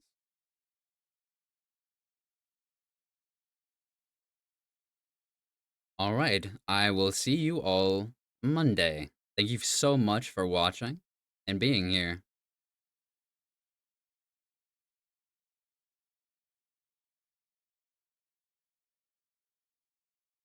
All right. I will see you all Monday. Thank you so much for watching and being here.